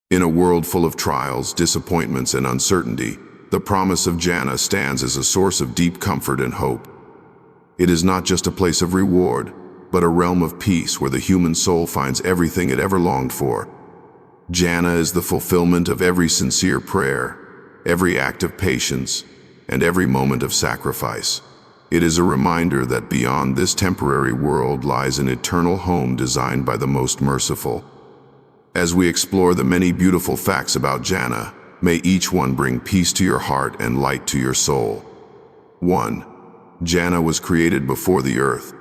In a world full of trials, disappointments, and uncertainty, the promise of Jannah stands as a source of deep comfort and hope. It is not just a place of reward, but a realm of peace where the human soul finds everything it ever longed for. Jannah is the fulfillment of every sincere prayer, every act of patience, and every moment of sacrifice. It is a reminder that beyond this temporary world lies an eternal home designed by the most merciful. As we explore the many beautiful facts about Jannah, may each one bring peace to your heart and light to your soul. 1. Jannah was created before the earth.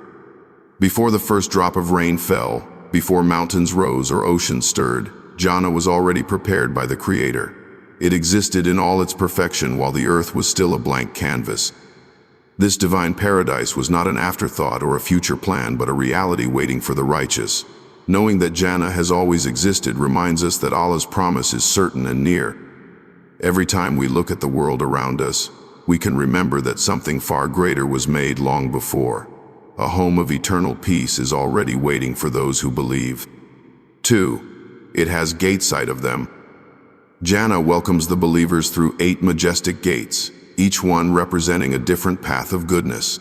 Before the first drop of rain fell, before mountains rose or oceans stirred, Jannah was already prepared by the Creator. It existed in all its perfection while the earth was still a blank canvas. This divine paradise was not an afterthought or a future plan, but a reality waiting for the righteous. Knowing that Jannah has always existed reminds us that Allah's promise is certain and near. Every time we look at the world around us, we can remember that something far greater was made long before. A home of eternal peace is already waiting for those who believe. 2. It has gates inside of them. Jannah welcomes the believers through 8 majestic gates, each one representing a different path of goodness.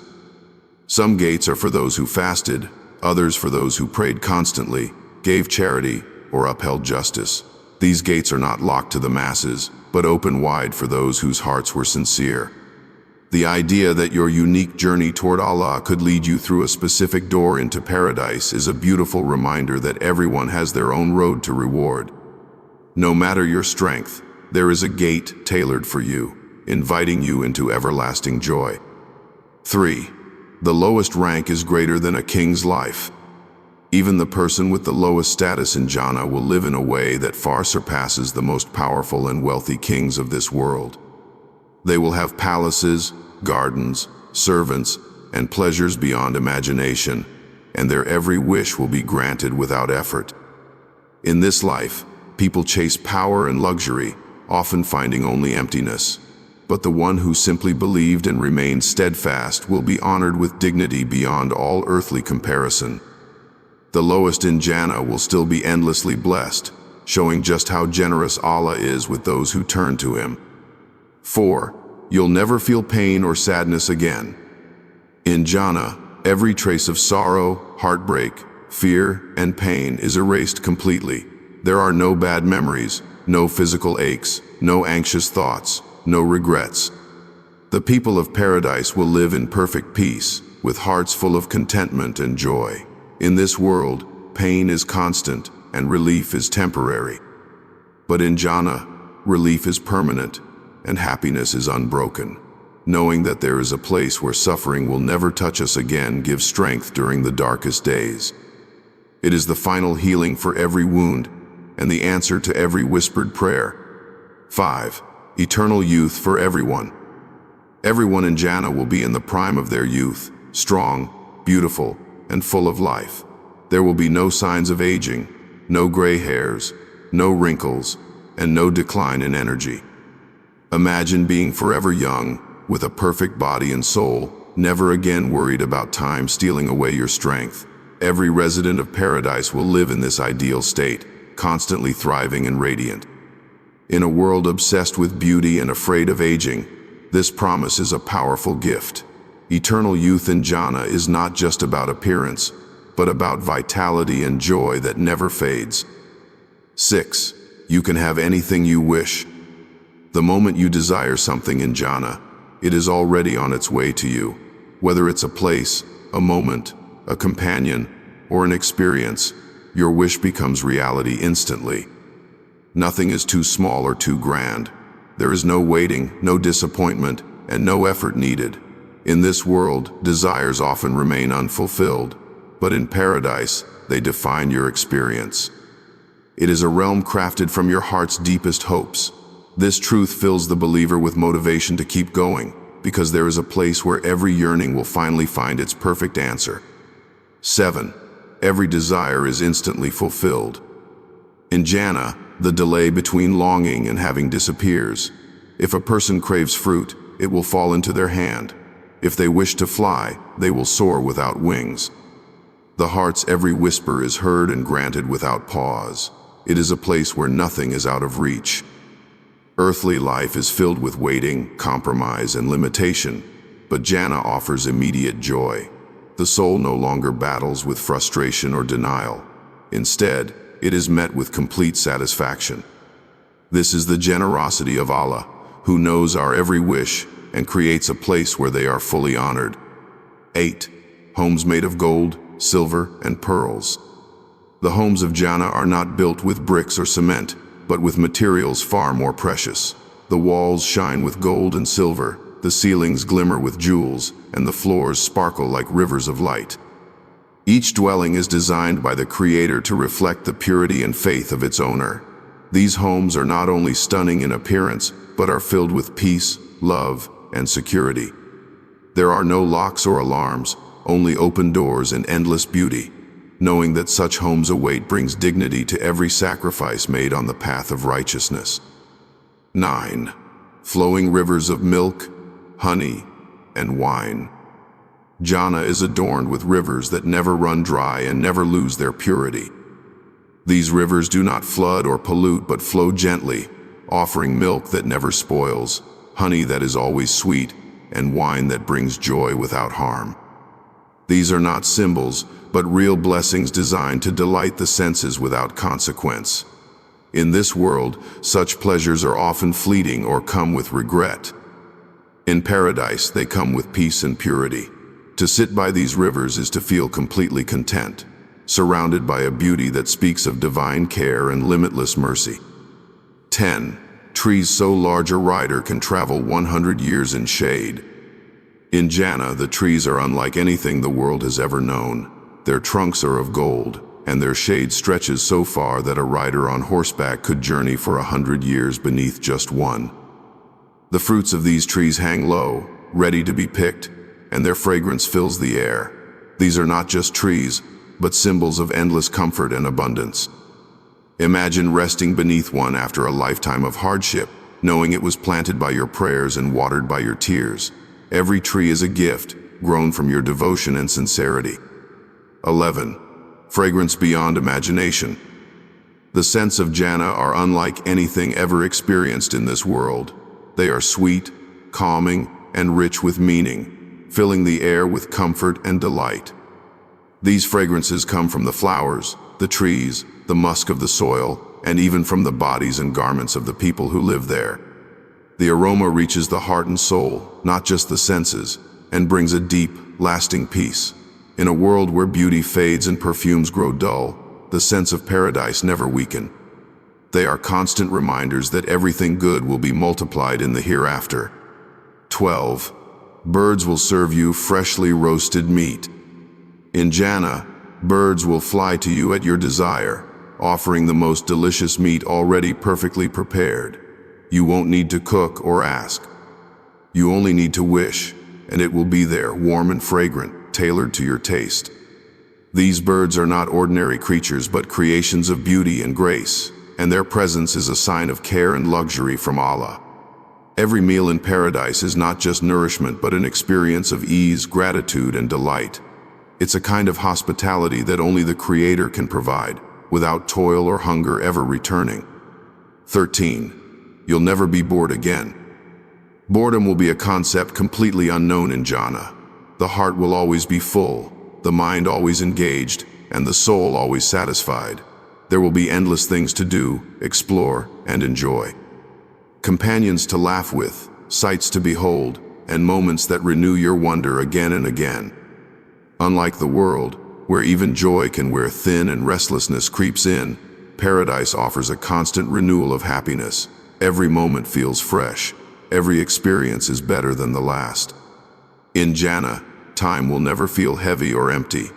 Some gates are for those who fasted, others for those who prayed constantly, gave charity, or upheld justice. These gates are not locked to the masses, but open wide for those whose hearts were sincere. The idea that your unique journey toward Allah could lead you through a specific door into paradise is a beautiful reminder that everyone has their own road to reward. No matter your strength, there is a gate tailored for you, inviting you into everlasting joy. 3. The lowest rank is greater than a king's life. Even the person with the lowest status in Jannah will live in a way that far surpasses the most powerful and wealthy kings of this world. They will have palaces, gardens, servants, and pleasures beyond imagination, and their every wish will be granted without effort. In this life, people chase power and luxury, often finding only emptiness. But the one who simply believed and remained steadfast will be honored with dignity beyond all earthly comparison. The lowest in Jannah will still be endlessly blessed, showing just how generous Allah is with those who turn to Him. 4. You'll never feel pain or sadness again. In Jannah, every trace of sorrow, heartbreak, fear, and pain is erased completely. There are no bad memories, no physical aches, no anxious thoughts, no regrets. The people of paradise will live in perfect peace, with hearts full of contentment and joy. In this world, pain is constant and relief is temporary. But in Jannah, relief is permanent and happiness is unbroken. Knowing that there is a place where suffering will never touch us again gives strength during the darkest days. It is the final healing for every wound and the answer to every whispered prayer. 5. Eternal youth for everyone. Everyone in Jannah will be in the prime of their youth, strong, beautiful, and full of life. There will be no signs of aging, no gray hairs, no wrinkles, and no decline in energy. Imagine being forever young, with a perfect body and soul, never again worried about time stealing away your strength. Every resident of paradise will live in this ideal state, constantly thriving and radiant. In a world obsessed with beauty and afraid of aging, this promise is a powerful gift. Eternal youth in Jannah is not just about appearance, but about vitality and joy that never fades. 6. You can have anything you wish. The moment you desire something in Jannah, it is already on its way to you. Whether it's a place, a moment, a companion, or an experience, your wish becomes reality instantly. Nothing is too small or too grand. There is no waiting, no disappointment, and no effort needed. In this world, desires often remain unfulfilled, but in paradise, they define your experience. It is a realm crafted from your heart's deepest hopes. This truth fills the believer with motivation to keep going, because there is a place where every yearning will finally find its perfect answer. 7. Every desire is instantly fulfilled. In Jannah, the delay between longing and having disappears. If a person craves fruit, it will fall into their hand. If they wish to fly, they will soar without wings. The heart's every whisper is heard and granted without pause. It is a place where nothing is out of reach. Earthly life is filled with waiting, compromise, and limitation, but Jannah offers immediate joy. The soul no longer battles with frustration or denial. Instead, it is met with complete satisfaction. This is the generosity of Allah, who knows our every wish and creates a place where they are fully honored. 8. Homes made of gold, silver, and pearls. The homes of Jannah are not built with bricks or cement, but with materials far more precious. The walls shine with gold and silver, the ceilings glimmer with jewels, and the floors sparkle like rivers of light. Each dwelling is designed by the Creator to reflect the purity and faith of its owner. These homes are not only stunning in appearance, but are filled with peace, love, and security. There are no locks or alarms, only open doors and endless beauty. Knowing that such homes await brings dignity to every sacrifice made on the path of righteousness. 9. Flowing rivers of milk, honey, and wine. Jannah is adorned with rivers that never run dry and never lose their purity. These rivers do not flood or pollute but flow gently, offering milk that never spoils, honey that is always sweet, and wine that brings joy without harm. These are not symbols, but real blessings designed to delight the senses without consequence. In this world, such pleasures are often fleeting or come with regret. In paradise, they come with peace and purity. To sit by these rivers is to feel completely content, surrounded by a beauty that speaks of divine care and limitless mercy. 10. Trees so large a rider can travel 100 years in shade. In Jannah, the trees are unlike anything the world has ever known. Their trunks are of gold, and their shade stretches so far that a rider on horseback could journey for 100 years beneath just one. The fruits of these trees hang low, ready to be picked, and their fragrance fills the air. These are not just trees, but symbols of endless comfort and abundance. Imagine resting beneath one after a lifetime of hardship, knowing it was planted by your prayers and watered by your tears. Every tree is a gift, grown from your devotion and sincerity. 11. Fragrance beyond imagination. The scents of Jannah are unlike anything ever experienced in this world. They are sweet, calming, and rich with meaning, filling the air with comfort and delight. These fragrances come from the flowers, the trees, the musk of the soil, and even from the bodies and garments of the people who live there. The aroma reaches the heart and soul, not just the senses, and brings a deep, lasting peace. In a world where beauty fades and perfumes grow dull, the scents of paradise never weaken. They are constant reminders that everything good will be multiplied in the hereafter. 12. Birds will serve you freshly roasted meat. In Jannah, birds will fly to you at your desire, offering the most delicious meat already perfectly prepared. You won't need to cook or ask. You only need to wish, and it will be there, warm and fragrant, tailored to your taste. These birds are not ordinary creatures but creations of beauty and grace, and their presence is a sign of care and luxury from Allah. Every meal in paradise is not just nourishment but an experience of ease, gratitude, and delight. It's a kind of hospitality that only the Creator can provide, without toil or hunger ever returning. 13. You'll never be bored again. Boredom will be a concept completely unknown in Jannah. The heart will always be full, the mind always engaged, and the soul always satisfied. There will be endless things to do, explore, and enjoy. Companions to laugh with, sights to behold, and moments that renew your wonder again and again. Unlike the world, where even joy can wear thin and restlessness creeps in, paradise offers a constant renewal of happiness. Every moment feels fresh. Every experience is better than the last. In Jannah, time will never feel heavy or empty,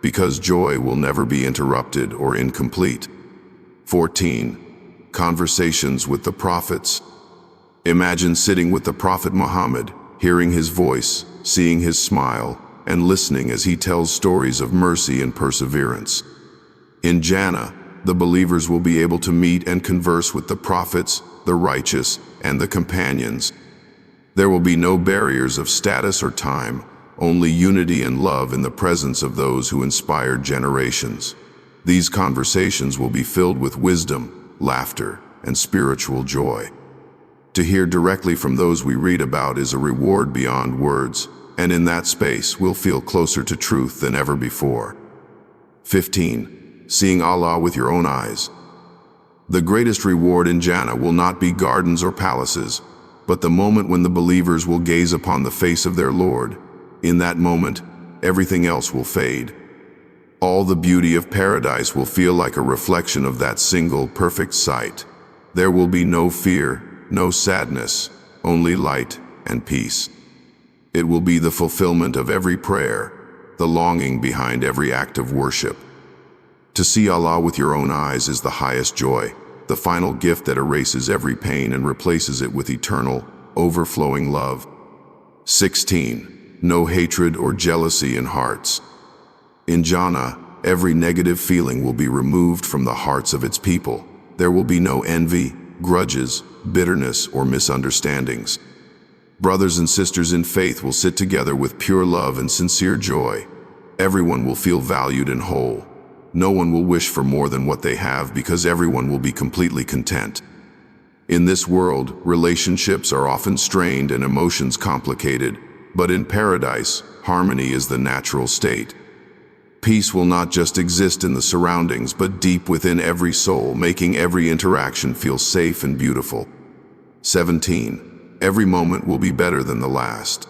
because joy will never be interrupted or incomplete. 14. Conversations with the prophets. Imagine sitting with the Prophet Muhammad, hearing his voice, seeing his smile, and listening as he tells stories of mercy and perseverance. In Jannah, the believers will be able to meet and converse with the prophets, the righteous, and the companions. There will be no barriers of status or time, only unity and love in the presence of those who inspired generations. These conversations will be filled with wisdom, laughter, and spiritual joy. To hear directly from those we read about is a reward beyond words, and in that space we'll feel closer to truth than ever before. 15. Seeing Allah with your own eyes. The greatest reward in Jannah will not be gardens or palaces, but the moment when the believers will gaze upon the face of their Lord. In that moment, everything else will fade. All the beauty of paradise will feel like a reflection of that single perfect sight. There will be no fear, no sadness, only light and peace. It will be the fulfillment of every prayer, the longing behind every act of worship. To see Allah with your own eyes is the highest joy, the final gift that erases every pain and replaces it with eternal, overflowing love. 16. No hatred or jealousy in hearts. In Jannah, every negative feeling will be removed from the hearts of its people. There will be no envy, grudges, bitterness, or misunderstandings. Brothers and sisters in faith will sit together with pure love and sincere joy. Everyone will feel valued and whole. No one will wish for more than what they have because everyone will be completely content. In this world, relationships are often strained and emotions complicated, but in paradise, harmony is the natural state. Peace will not just exist in the surroundings, but deep within every soul, making every interaction feel safe and beautiful. 17. Every moment will be better than the last.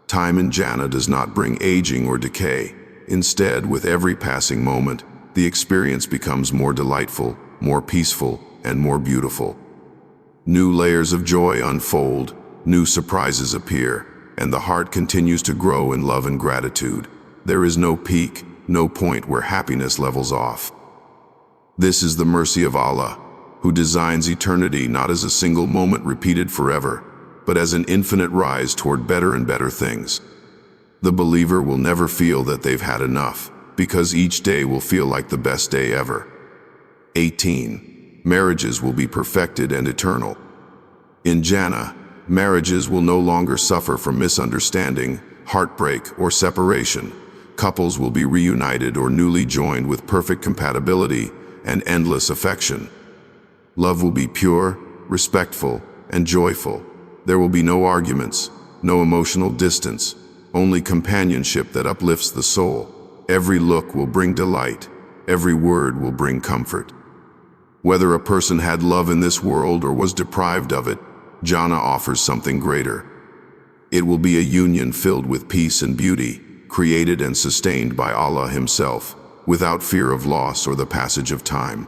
Time in Jannah does not bring aging or decay. Instead, with every passing moment, the experience becomes more delightful, more peaceful, and more beautiful. New layers of joy unfold, new surprises appear, and the heart continues to grow in love and gratitude. There is no peak, no point where happiness levels off. This is the mercy of Allah, who designs eternity not as a single moment repeated forever, but as an infinite rise toward better and better things. The believer will never feel that they've had enough, because each day will feel like the best day ever. 18. Marriages will be perfected and eternal. In Jannah, marriages will no longer suffer from misunderstanding, heartbreak, or separation. Couples will be reunited or newly joined with perfect compatibility and endless affection. Love will be pure, respectful, and joyful. There will be no arguments, no emotional distance, only companionship that uplifts the soul. Every look will bring delight, every word will bring comfort. Whether a person had love in this world or was deprived of it, Jannah offers something greater. It will be a union filled with peace and beauty, created and sustained by Allah Himself, without fear of loss or the passage of time.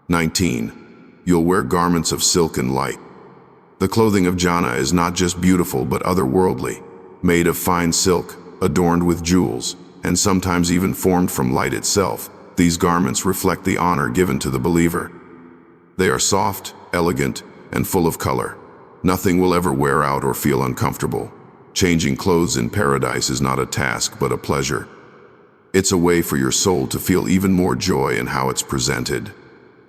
19. You'll wear garments of silk and light. The clothing of Jannah is not just beautiful but otherworldly, made of fine silk, adorned with jewels, and sometimes even formed from light itself. These garments reflect the honor given to the believer. They are soft, elegant, and full of color. Nothing will ever wear out or feel uncomfortable. Changing clothes in paradise is not a task but a pleasure. It's a way for your soul to feel even more joy in how it's presented.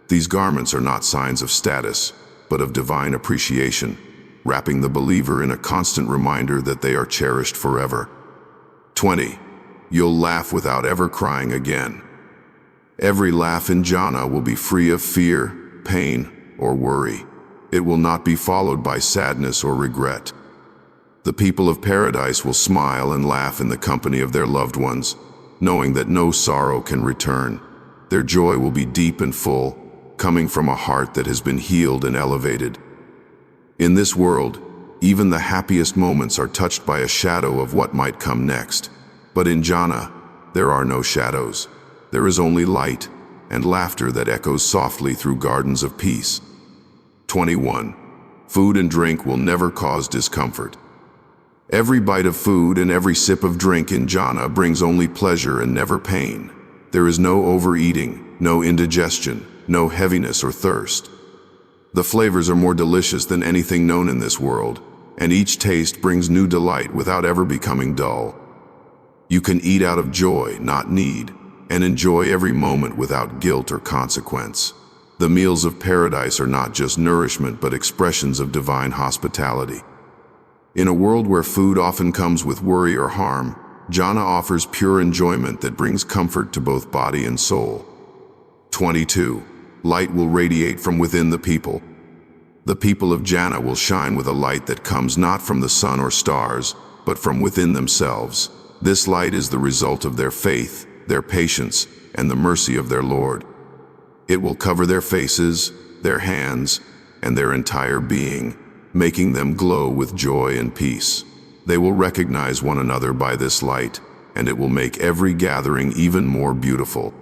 These garments are not signs of status, but of divine appreciation, wrapping the believer in a constant reminder that they are cherished forever. 20. You'll laugh without ever crying again. Every laugh in Jannah will be free of fear, pain, or worry. It will not be followed by sadness or regret. The people of paradise will smile and laugh in the company of their loved ones, knowing that no sorrow can return. Their joy will be deep and full, coming from a heart that has been healed and elevated. In this world, even the happiest moments are touched by a shadow of what might come next. But in Jannah, there are no shadows. There is only light and laughter that echoes softly through gardens of peace. 21. Food and drink will never cause discomfort. Every bite of food and every sip of drink in Jannah brings only pleasure and never pain. There is no overeating, no indigestion, no heaviness or thirst. The flavors are more delicious than anything known in this world, and each taste brings new delight without ever becoming dull. You can eat out of joy, not need, and enjoy every moment without guilt or consequence. The meals of paradise are not just nourishment but expressions of divine hospitality. In a world where food often comes with worry or harm, Janna offers pure enjoyment that brings comfort to both body and soul. 22. Light will radiate from within the people. The people of Janna will shine with a light that comes not from the sun or stars, but from within themselves. This light is the result of their faith, their patience, and the mercy of their Lord. It will cover their faces, their hands, and their entire being, making them glow with joy and peace. They will recognize one another by this light, and it will make every gathering even more beautiful.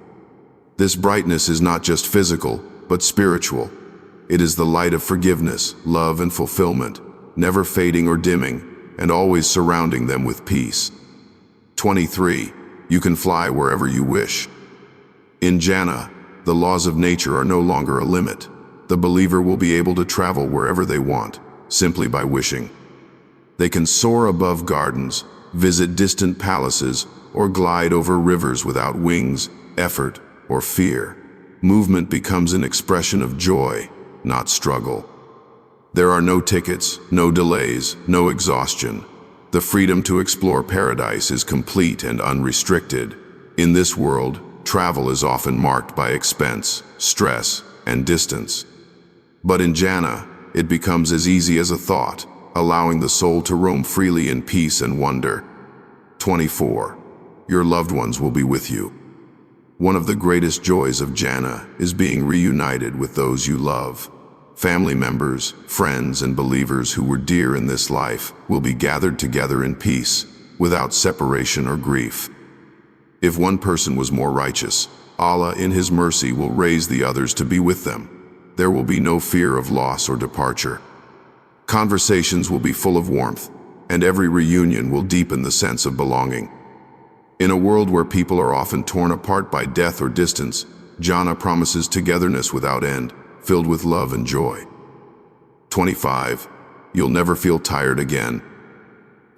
This brightness is not just physical, but spiritual. It is the light of forgiveness, love, and fulfillment, never fading or dimming, and always surrounding them with peace. 23. You can fly wherever you wish. In Jannah, the laws of nature are no longer a limit. The believer will be able to travel wherever they want, simply by wishing. They can soar above gardens, visit distant palaces, or glide over rivers without wings, effort, or fear. Movement becomes an expression of joy, not struggle. There are no tickets, no delays, no exhaustion. The freedom to explore paradise is complete and unrestricted. In this world, travel is often marked by expense, stress, and distance. But in Jannah, it becomes as easy as a thought, allowing the soul to roam freely in peace and wonder. 24. Your loved ones will be with you. One of the greatest joys of Jannah is being reunited with those you love. Family members, friends, and believers who were dear in this life will be gathered together in peace, without separation or grief. If one person was more righteous, Allah in His mercy will raise the others to be with them. There will be no fear of loss or departure. Conversations will be full of warmth, and every reunion will deepen the sense of belonging. In a world where people are often torn apart by death or distance, Jannah promises togetherness without end, filled with love and joy. 25. You'll never feel tired again.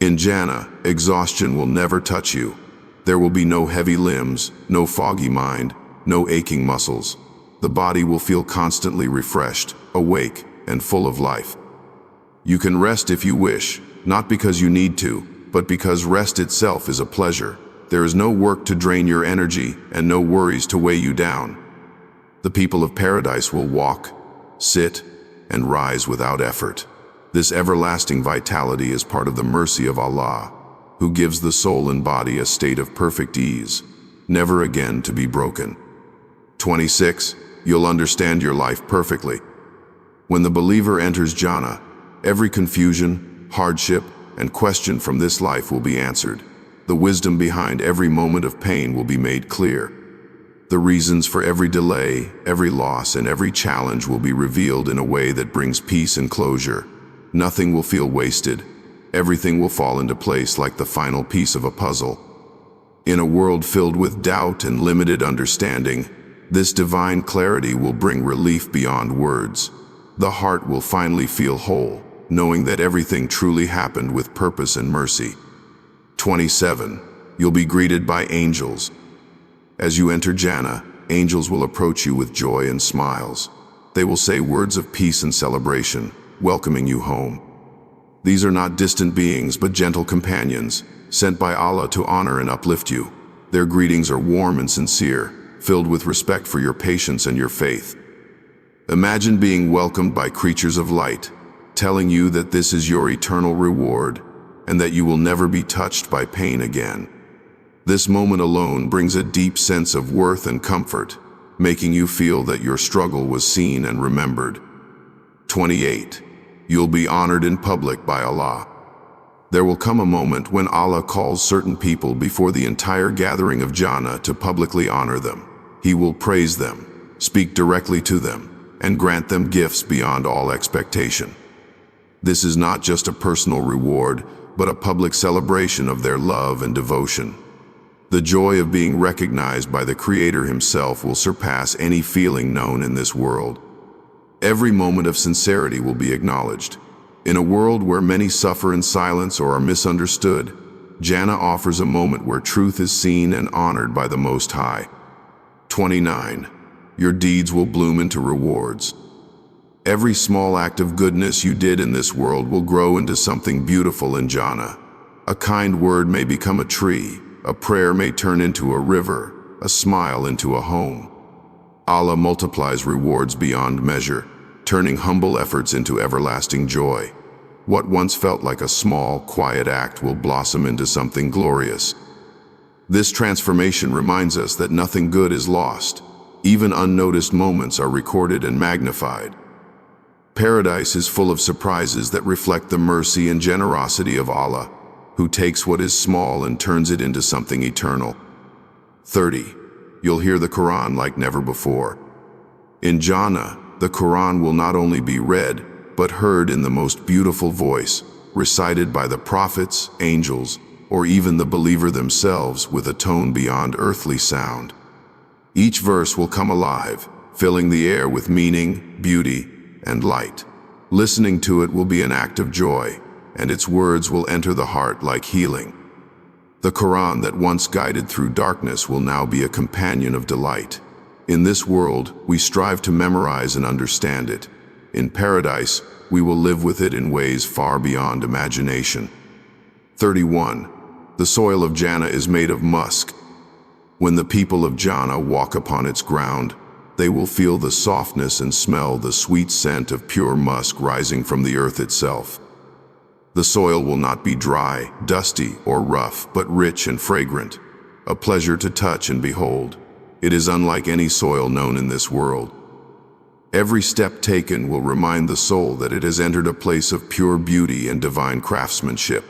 In Jannah, exhaustion will never touch you. There will be no heavy limbs, no foggy mind, no aching muscles. The body will feel constantly refreshed, awake, and full of life. You can rest if you wish, not because you need to, but because rest itself is a pleasure. There is no work to drain your energy and no worries to weigh you down. The people of paradise will walk, sit, and rise without effort. This everlasting vitality is part of the mercy of Allah, who gives the soul and body a state of perfect ease, never again to be broken. 26. You'll understand your life perfectly. When the believer enters Jannah, every confusion, hardship, and question from this life will be answered. The wisdom behind every moment of pain will be made clear. The reasons for every delay, every loss, and every challenge will be revealed in a way that brings peace and closure. Nothing will feel wasted. Everything will fall into place like the final piece of a puzzle. In a world filled with doubt and limited understanding, this divine clarity will bring relief beyond words. The heart will finally feel whole, knowing that everything truly happened with purpose and mercy. 27. You'll be greeted by angels. As you enter Jannah, angels will approach you with joy and smiles. They will say words of peace and celebration, welcoming you home. These are not distant beings, but gentle companions, sent by Allah to honor and uplift you. Their greetings are warm and sincere, filled with respect for your patience and your faith. Imagine being welcomed by creatures of light, telling you that this is your eternal reward, and that you will never be touched by pain again. This moment alone brings a deep sense of worth and comfort, making you feel that your struggle was seen and remembered. 28. You'll be honored in public by Allah. There will come a moment when Allah calls certain people before the entire gathering of Jannah to publicly honor them. He will praise them, speak directly to them, and grant them gifts beyond all expectation. This is not just a personal reward, but a public celebration of their love and devotion. The joy of being recognized by the Creator Himself will surpass any feeling known in this world. Every moment of sincerity will be acknowledged. In a world where many suffer in silence or are misunderstood, Jannah offers a moment where truth is seen and honored by the Most High. 29. Your deeds will bloom into rewards. Every small act of goodness you did in this world will grow into something beautiful in Jannah. A kind word may become a tree, a prayer may turn into a river, a smile into a home. Allah multiplies rewards beyond measure, turning humble efforts into everlasting joy. What once felt like a small, quiet act will blossom into something glorious. This transformation reminds us that nothing good is lost. Even unnoticed moments are recorded and magnified. Paradise is full of surprises that reflect the mercy and generosity of Allah, who takes what is small and turns it into something eternal. 30. You'll hear the Quran like never before. In Jannah, the Quran will not only be read, but heard in the most beautiful voice, recited by the prophets, angels, or even the believer themselves with a tone beyond earthly sound. Each verse will come alive, filling the air with meaning, beauty, and light. Listening to it will be an act of joy, and its words will enter the heart like healing. The Quran that once guided through darkness will now be a companion of delight. In this world, we strive to memorize and understand it. In paradise, we will live with it in ways far beyond imagination. 31. The soil of Jannah is made of musk. When the people of Jannah walk upon its ground, they will feel the softness and smell the sweet scent of pure musk rising from the earth itself. The soil will not be dry, dusty, or rough, but rich and fragrant, a pleasure to touch and behold. It is unlike any soil known in this world. Every step taken will remind the soul that it has entered a place of pure beauty and divine craftsmanship.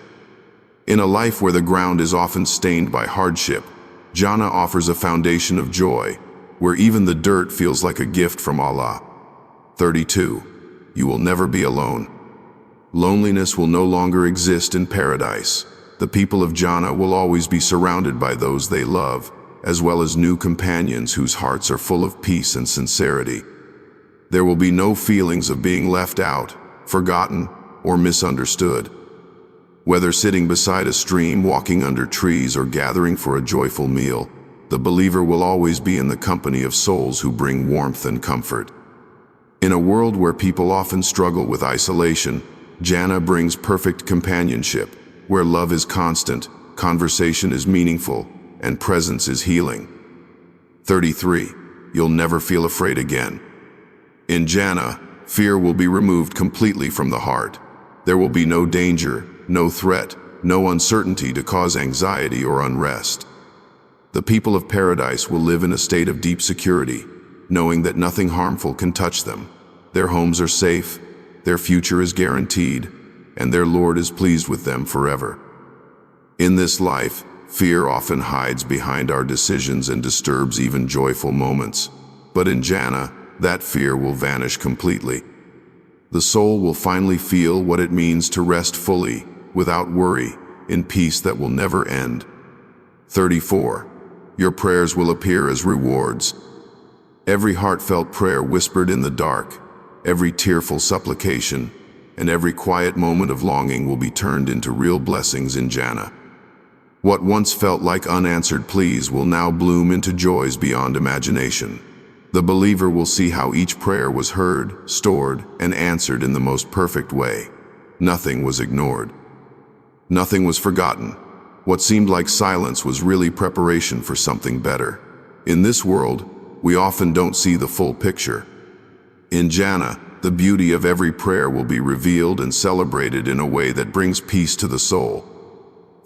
In a life where the ground is often stained by hardship, Jannah offers a foundation of joy, where even the dirt feels like a gift from Allah. 32. You will never be alone. Loneliness will no longer exist in paradise. The people of Jannah will always be surrounded by those they love, as well as new companions whose hearts are full of peace and sincerity. There will be no feelings of being left out, forgotten, or misunderstood. Whether sitting beside a stream, walking under trees, or gathering for a joyful meal, the believer will always be in the company of souls who bring warmth and comfort. In a world where people often struggle with isolation, Jannah brings perfect companionship, where love is constant, conversation is meaningful, and presence is healing. 33. You'll never feel afraid again. In Jannah, fear will be removed completely from the heart. There will be no danger, no threat, no uncertainty to cause anxiety or unrest. The people of paradise will live in a state of deep security, knowing that nothing harmful can touch them. Their homes are safe, their future is guaranteed, and their Lord is pleased with them forever. In this life, fear often hides behind our decisions and disturbs even joyful moments. But in Jannah, that fear will vanish completely. The soul will finally feel what it means to rest fully, without worry, in peace that will never end. 34. Your prayers will appear as rewards. Every heartfelt prayer whispered in the dark, every tearful supplication, and every quiet moment of longing will be turned into real blessings in Jannah. What once felt like unanswered pleas will now bloom into joys beyond imagination. The believer will see how each prayer was heard, stored, and answered in the most perfect way. Nothing was ignored. Nothing was forgotten. What seemed like silence was really preparation for something better. In this world, we often don't see the full picture. In Jannah, the beauty of every prayer will be revealed and celebrated in a way that brings peace to the soul.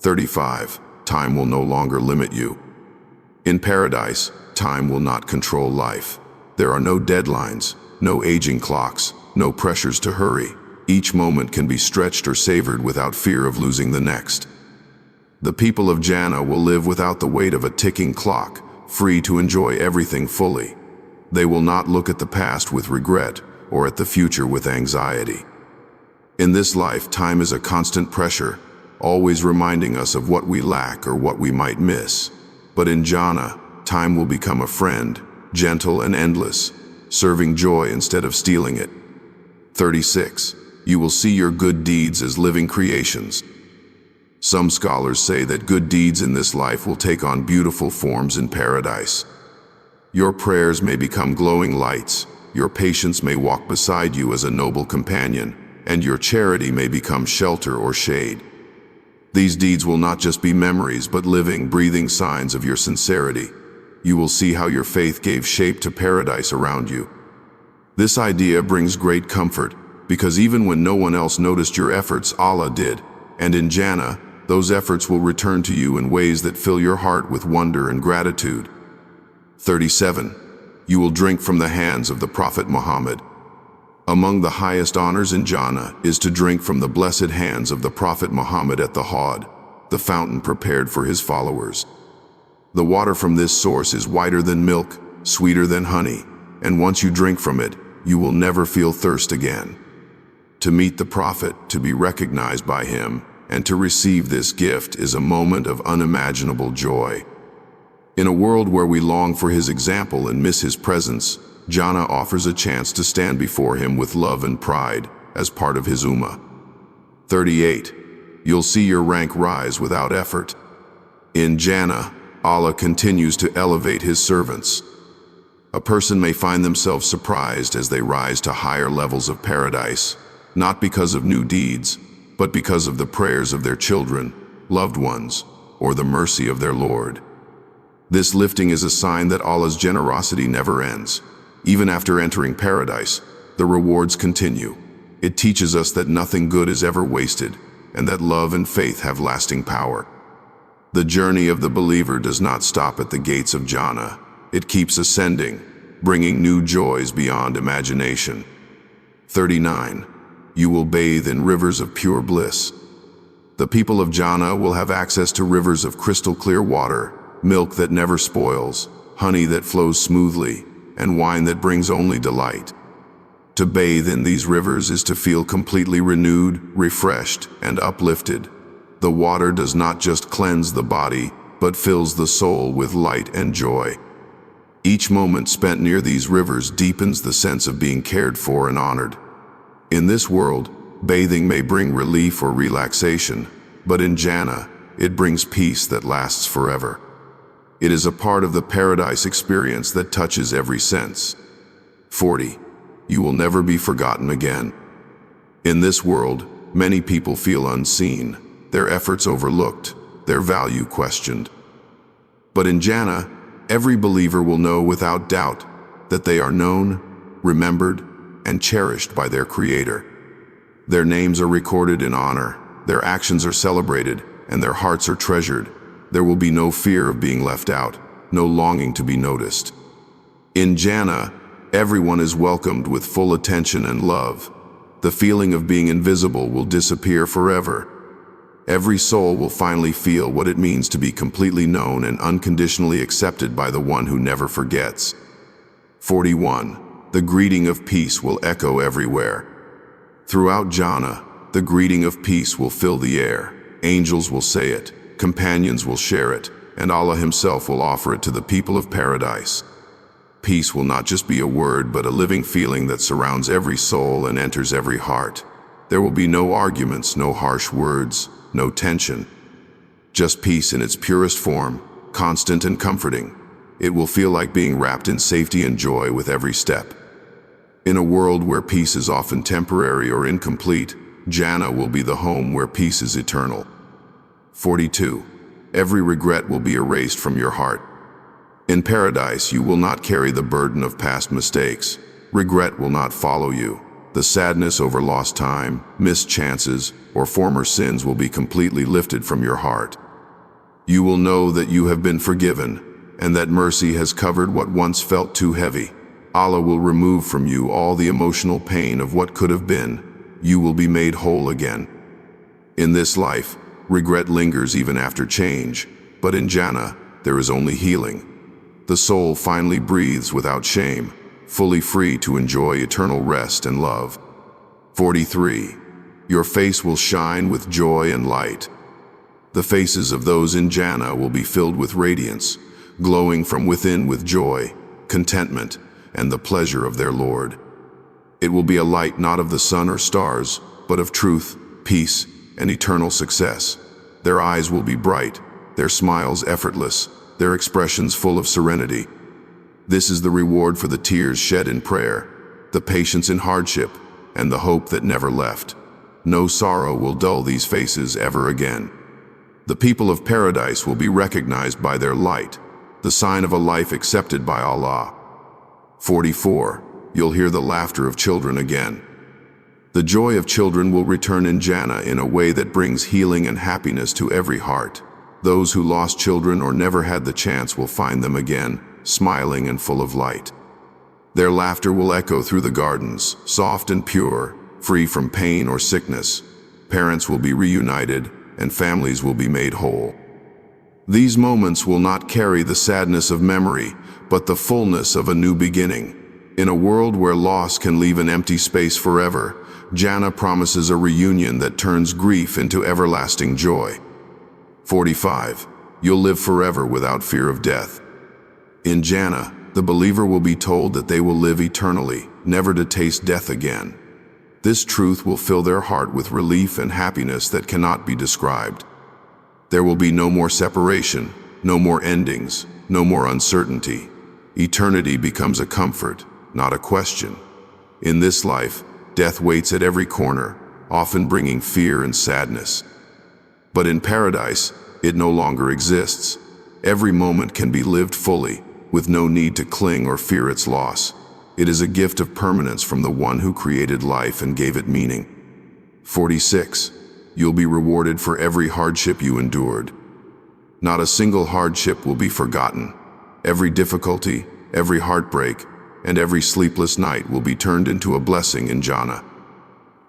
35. Time will no longer limit you. In paradise, time will not control life. There are no deadlines, no aging clocks, no pressures to hurry. Each moment can be stretched or savored without fear of losing the next. The people of Jannah will live without the weight of a ticking clock, free to enjoy everything fully. They will not look at the past with regret or at the future with anxiety. In this life, time is a constant pressure, always reminding us of what we lack or what we might miss. But in Jannah, time will become a friend, gentle and endless, serving joy instead of stealing it. 36. You will see your good deeds as living creations. Some scholars say that good deeds in this life will take on beautiful forms in paradise. Your prayers may become glowing lights, your patience may walk beside you as a noble companion, and your charity may become shelter or shade. These deeds will not just be memories, but living, breathing signs of your sincerity. You will see how your faith gave shape to paradise around you. This idea brings great comfort, because even when no one else noticed your efforts, Allah did. And in Jannah, those efforts will return to you in ways that fill your heart with wonder and gratitude. 37. You will drink from the hands of the Prophet Muhammad. Among the highest honors in Jannah is to drink from the blessed hands of the Prophet Muhammad at the Haud, the fountain prepared for his followers. The water from this source is whiter than milk, sweeter than honey, and once you drink from it, you will never feel thirst again. To meet the Prophet, to be recognized by him, and to receive this gift is a moment of unimaginable joy. In a world where we long for his example and miss his presence, Jannah offers a chance to stand before him with love and pride as part of his ummah. 38. You'll see your rank rise without effort. In Jannah, Allah continues to elevate his servants. A person may find themselves surprised as they rise to higher levels of paradise, not because of new deeds, but because of the prayers of their children, loved ones, or the mercy of their Lord. This lifting is a sign that Allah's generosity never ends. Even after entering paradise, the rewards continue. It teaches us that nothing good is ever wasted, and that love and faith have lasting power. The journey of the believer does not stop at the gates of Jannah. It keeps ascending, bringing new joys beyond imagination. 39. You will bathe in rivers of pure bliss. The people of Jannah will have access to rivers of crystal clear water, milk that never spoils, honey that flows smoothly, and wine that brings only delight. To bathe in these rivers is to feel completely renewed, refreshed, and uplifted. The water does not just cleanse the body, but fills the soul with light and joy. Each moment spent near these rivers deepens the sense of being cared for and honored. In this world, bathing may bring relief or relaxation, but in Jannah, it brings peace that lasts forever. It is a part of the paradise experience that touches every sense. 40. You will never be forgotten again. In this world, many people feel unseen, their efforts overlooked, their value questioned. But in Jannah, every believer will know without doubt that they are known, remembered, and cherished by their Creator. Their names are recorded in honor, their actions are celebrated, and their hearts are treasured. There will be no fear of being left out, no longing to be noticed. In Jannah, everyone is welcomed with full attention and love. The feeling of being invisible will disappear forever. Every soul will finally feel what it means to be completely known and unconditionally accepted by the one who never forgets. 41. The greeting of peace will echo everywhere. Throughout Jannah, the greeting of peace will fill the air. Angels will say it, companions will share it, and Allah himself will offer it to the people of paradise. Peace will not just be a word, but a living feeling that surrounds every soul and enters every heart. There will be no arguments, no harsh words, no tension. Just peace in its purest form, constant and comforting. It will feel like being wrapped in safety and joy with every step. In a world where peace is often temporary or incomplete, Jannah will be the home where peace is eternal. 42. Every regret will be erased from your heart. In paradise, you will not carry the burden of past mistakes. Regret will not follow you. The sadness over lost time, missed chances, or former sins will be completely lifted from your heart. You will know that you have been forgiven, and that mercy has covered what once felt too heavy. Allah will remove from you all the emotional pain of what could have been. You will be made whole again. In this life, regret lingers even after change, but in Jannah, there is only healing. The soul finally breathes without shame, fully free to enjoy eternal rest and love. 43. Your face will shine with joy and light. The faces of those in Jannah will be filled with radiance, glowing from within with joy, contentment, and the pleasure of their Lord. It will be a light not of the sun or stars, but of truth, peace, and eternal success. Their eyes will be bright, their smiles effortless, their expressions full of serenity. This is the reward for the tears shed in prayer, the patience in hardship, and the hope that never left. No sorrow will dull these faces ever again. The people of paradise will be recognized by their light, the sign of a life accepted by Allah. 44. You'll hear the laughter of children again. The joy of children will return in Jannah in a way that brings healing and happiness to every heart. Those who lost children or never had the chance will find them again, smiling and full of light. Their laughter will echo through the gardens, soft and pure, free from pain or sickness. Parents will be reunited, and families will be made whole. These moments will not carry the sadness of memory, but the fullness of a new beginning. In a world where loss can leave an empty space forever, Jannah promises a reunion that turns grief into everlasting joy. 45. You'll live forever without fear of death. In Jannah, the believer will be told that they will live eternally, never to taste death again. This truth will fill their heart with relief and happiness that cannot be described. There will be no more separation, no more endings, no more uncertainty. Eternity becomes a comfort, not a question. In this life, death waits at every corner, often bringing fear and sadness. But in paradise, it no longer exists. Every moment can be lived fully, with no need to cling or fear its loss. It is a gift of permanence from the one who created life and gave it meaning. 46. You'll be rewarded for every hardship you endured. Not a single hardship will be forgotten. Every difficulty, every heartbreak, and every sleepless night will be turned into a blessing in Jannah.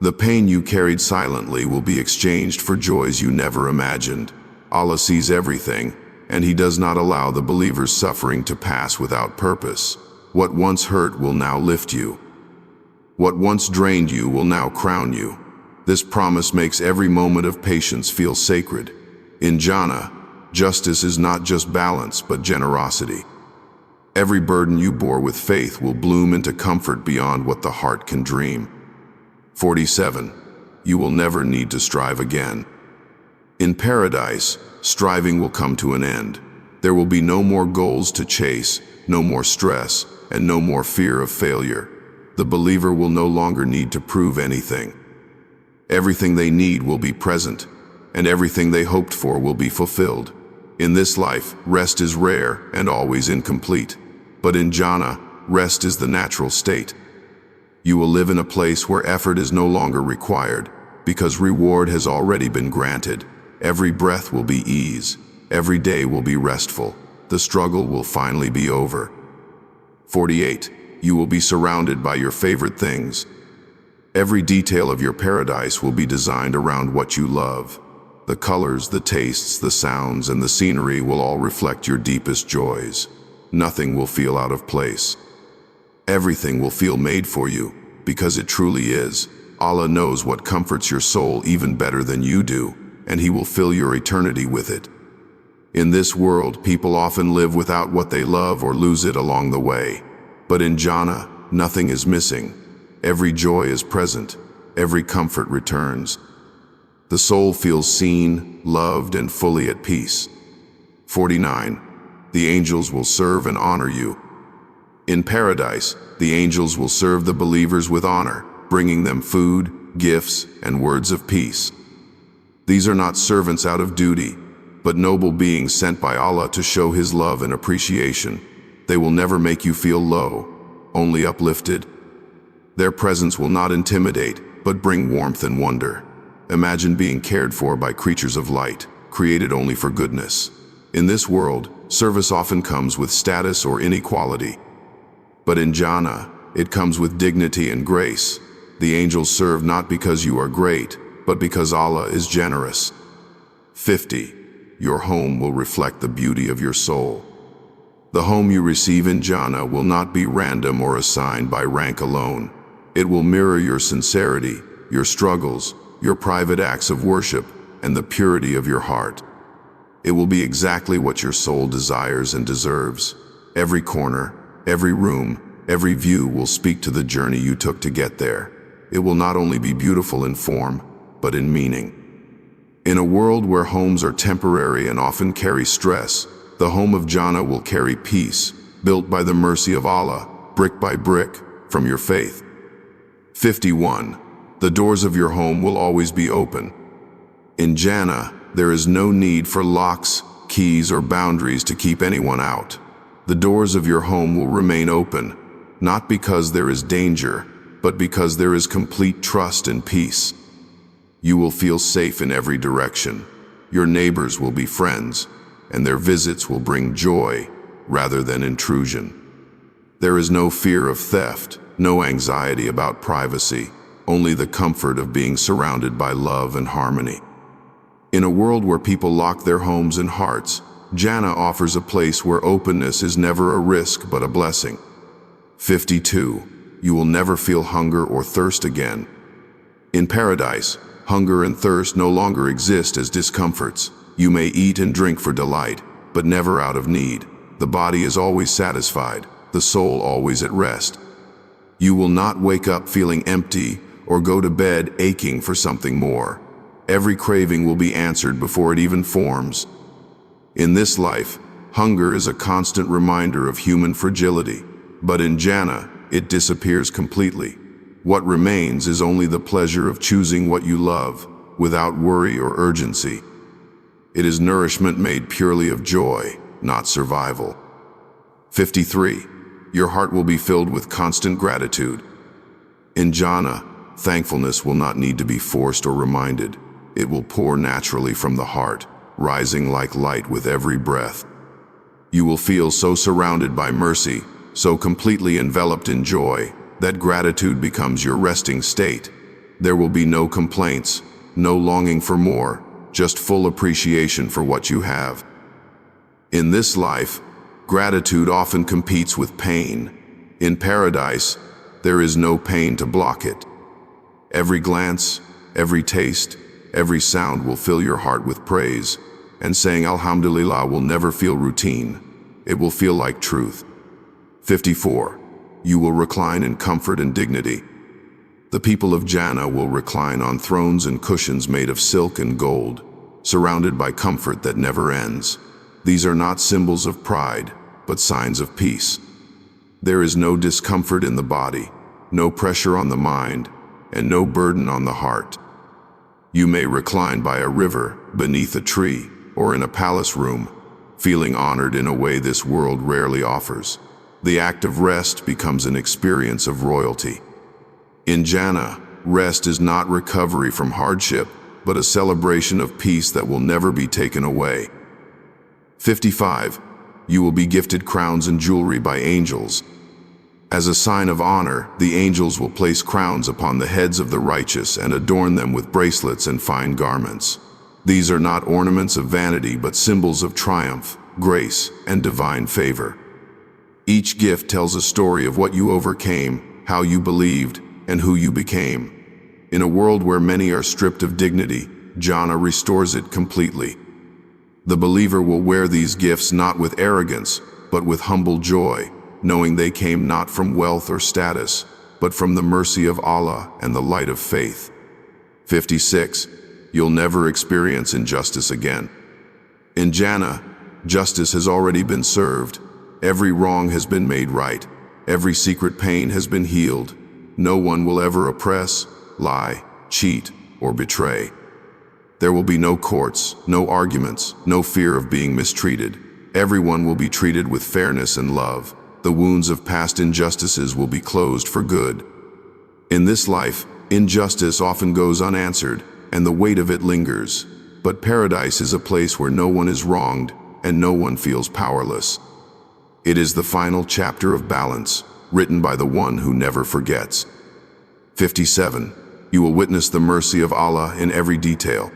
The pain you carried silently will be exchanged for joys you never imagined. Allah sees everything, and He does not allow the believer's suffering to pass without purpose. What once hurt will now lift you. What once drained you will now crown you. This promise makes every moment of patience feel sacred. In Jannah, justice is not just balance, but generosity. Every burden you bore with faith will bloom into comfort beyond what the heart can dream. 47. You will never need to strive again. In paradise, striving will come to an end. There will be no more goals to chase, no more stress, and no more fear of failure. The believer will no longer need to prove anything. Everything they need will be present, and everything they hoped for will be fulfilled. In this life, rest is rare and always incomplete. But in Jannah, rest is the natural state. You will live in a place where effort is no longer required, because reward has already been granted. Every breath will be ease. Every day will be restful. The struggle will finally be over. 48. You will be surrounded by your favorite things. Every detail of your paradise will be designed around what you love. The colors, the tastes, the sounds, and the scenery will all reflect your deepest joys. Nothing will feel out of place. Everything will feel made for you, because it truly is. Allah knows what comforts your soul even better than you do, and He will fill your eternity with it. In this world, people often live without what they love or lose it along the way. But in Jannah, nothing is missing. Every joy is present. Every comfort returns. The soul feels seen, loved, and fully at peace. 49. The angels will serve and honor you. In paradise, the angels will serve the believers with honor, bringing them food, gifts, and words of peace. These are not servants out of duty, but noble beings sent by Allah to show His love and appreciation. They will never make you feel low, only uplifted. Their presence will not intimidate, but bring warmth and wonder. Imagine being cared for by creatures of light, created only for goodness. In this world, service often comes with status or inequality. But in Jannah, it comes with dignity and grace. The angels serve not because you are great, but because Allah is generous. 50. Your home will reflect the beauty of your soul. The home you receive in Jannah will not be random or assigned by rank alone. It will mirror your sincerity, your struggles, your private acts of worship, and the purity of your heart. It will be exactly what your soul desires and deserves. Every corner, every room, every view will speak to the journey you took to get there. It will not only be beautiful in form, but in meaning. In a world where homes are temporary and often carry stress, the home of Jannah will carry peace, built by the mercy of Allah, brick by brick, from your faith. 51. The doors of your home will always be open. In Jannah, there is no need for locks, keys, or boundaries to keep anyone out. The doors of your home will remain open, not because there is danger, but because there is complete trust and peace. You will feel safe in every direction. Your neighbors will be friends, and their visits will bring joy rather than intrusion. There is no fear of theft, no anxiety about privacy, only the comfort of being surrounded by love and harmony. In a world where people lock their homes and hearts, Janna offers a place where openness is never a risk but a blessing. 52. You will never feel hunger or thirst again. In paradise, hunger and thirst no longer exist as discomforts. You may eat and drink for delight, but never out of need. The body is always satisfied, the soul always at rest. You will not wake up feeling empty or go to bed aching for something more. Every craving will be answered before it even forms. In this life, hunger is a constant reminder of human fragility, but in Janna, it disappears completely. What remains is only the pleasure of choosing what you love, without worry or urgency. It is nourishment made purely of joy, not survival. 53. Your heart will be filled with constant gratitude. In Janna, thankfulness will not need to be forced or reminded. It will pour naturally from the heart, rising like light with every breath. You will feel so surrounded by mercy, so completely enveloped in joy, that gratitude becomes your resting state. There will be no complaints, no longing for more, just full appreciation for what you have. In this life, gratitude often competes with pain. In paradise, there is no pain to block it. Every glance, every taste, every sound will fill your heart with praise, and saying Alhamdulillah will never feel routine. It will feel like truth. 54. You will recline in comfort and dignity. The people of Janna will recline on thrones and cushions made of silk and gold, surrounded by comfort that never ends. These are not symbols of pride, but signs of peace. There is no discomfort in the body, no pressure on the mind, and no burden on the heart. You may recline by a river, beneath a tree, or in a palace room, feeling honored in a way this world rarely offers. The act of rest becomes an experience of royalty. In Janna, rest is not recovery from hardship, but a celebration of peace that will never be taken away. 55. You will be gifted crowns and jewelry by angels. As a sign of honor, the angels will place crowns upon the heads of the righteous and adorn them with bracelets and fine garments. These are not ornaments of vanity, but symbols of triumph, grace, and divine favor. Each gift tells a story of what you overcame, how you believed, and who you became. In a world where many are stripped of dignity, Janna restores it completely. The believer will wear these gifts not with arrogance, but with humble joy, knowing they came not from wealth or status, but from the mercy of Allah and the light of faith. 56. You'll never experience injustice again. In Janna, justice has already been served. Every wrong has been made right. Every secret pain has been healed. No one will ever oppress, lie, cheat, or betray. There will be no courts, no arguments, no fear of being mistreated. Everyone will be treated with fairness and love. The wounds of past injustices will be closed for good. In this life, injustice often goes unanswered, and the weight of it lingers. But paradise is a place where no one is wronged, and no one feels powerless. It is the final chapter of balance, written by the one who never forgets. 57. You will witness the mercy of Allah in every detail.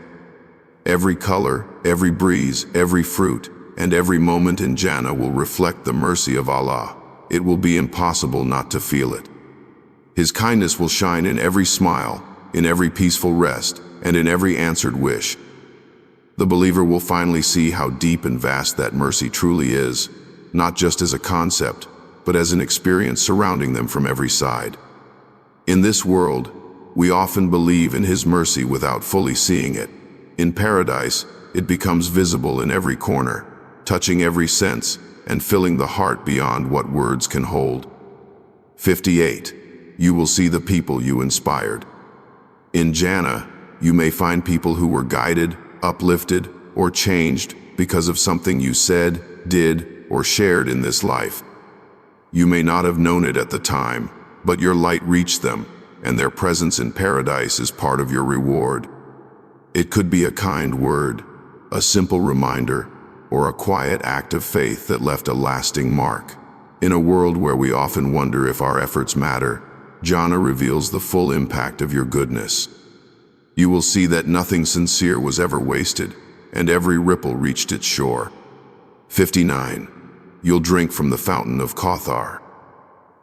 Every color, every breeze, every fruit, and every moment in Janna will reflect the mercy of Allah. It will be impossible not to feel it. His kindness will shine in every smile, in every peaceful rest, and in every answered wish. The believer will finally see how deep and vast that mercy truly is, not just as a concept, but as an experience surrounding them from every side. In this world, we often believe in His mercy without fully seeing it. In paradise, it becomes visible in every corner, touching every sense and filling the heart beyond what words can hold. 58. You will see the people you inspired. In Janna, you may find people who were guided, uplifted, or changed because of something you said, did, or shared in this life. You may not have known it at the time, but your light reached them, and their presence in paradise is part of your reward. It could be a kind word, a simple reminder, or a quiet act of faith that left a lasting mark. In a world where we often wonder if our efforts matter, Janna reveals the full impact of your goodness. You will see that nothing sincere was ever wasted, and every ripple reached its shore. 59. You'll drink from the fountain of Kauthar.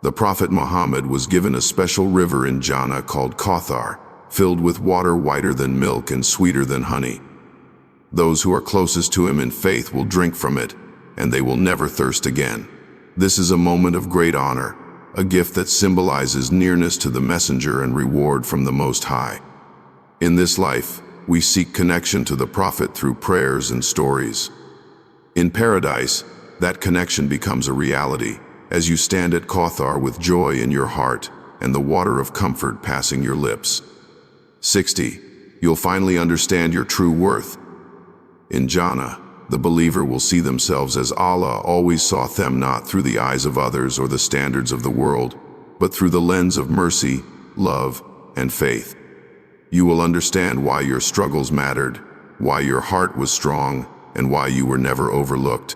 The Prophet Muhammad was given a special river in Jannah called Kauthar, filled with water whiter than milk and sweeter than honey. Those who are closest to him in faith will drink from it, and they will never thirst again. This is a moment of great honor, a gift that symbolizes nearness to the messenger and reward from the Most High. In this life, we seek connection to the Prophet through prayers and stories. In paradise, that connection becomes a reality as you stand at Kauthar with joy in your heart and the water of comfort passing your lips. 60. You'll finally understand your true worth. In Jannah, the believer will see themselves as Allah always saw them, not through the eyes of others or the standards of the world, but through the lens of mercy, love, and faith. You will understand why your struggles mattered, why your heart was strong, and why you were never overlooked.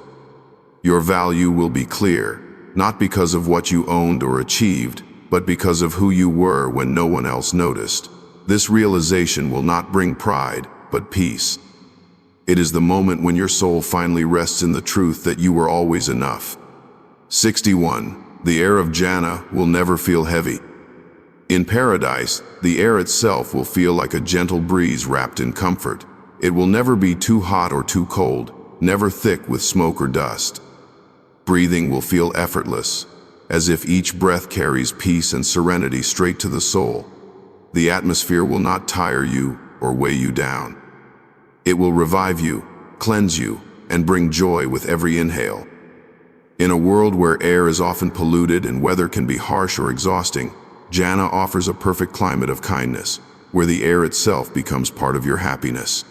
Your value will be clear, not because of what you owned or achieved, but because of who you were when no one else noticed. This realization will not bring pride, but peace. It is the moment when your soul finally rests in the truth that you were always enough. 61. The air of Jannah will never feel heavy. In paradise, the air itself will feel like a gentle breeze wrapped in comfort. It will never be too hot or too cold, never thick with smoke or dust. Breathing will feel effortless, as if each breath carries peace and serenity straight to the soul. The atmosphere will not tire you or weigh you down. It will revive you, cleanse you, and bring joy with every inhale. In a world where air is often polluted and weather can be harsh or exhausting, Jannah offers a perfect climate of kindness, where the air itself becomes part of your happiness.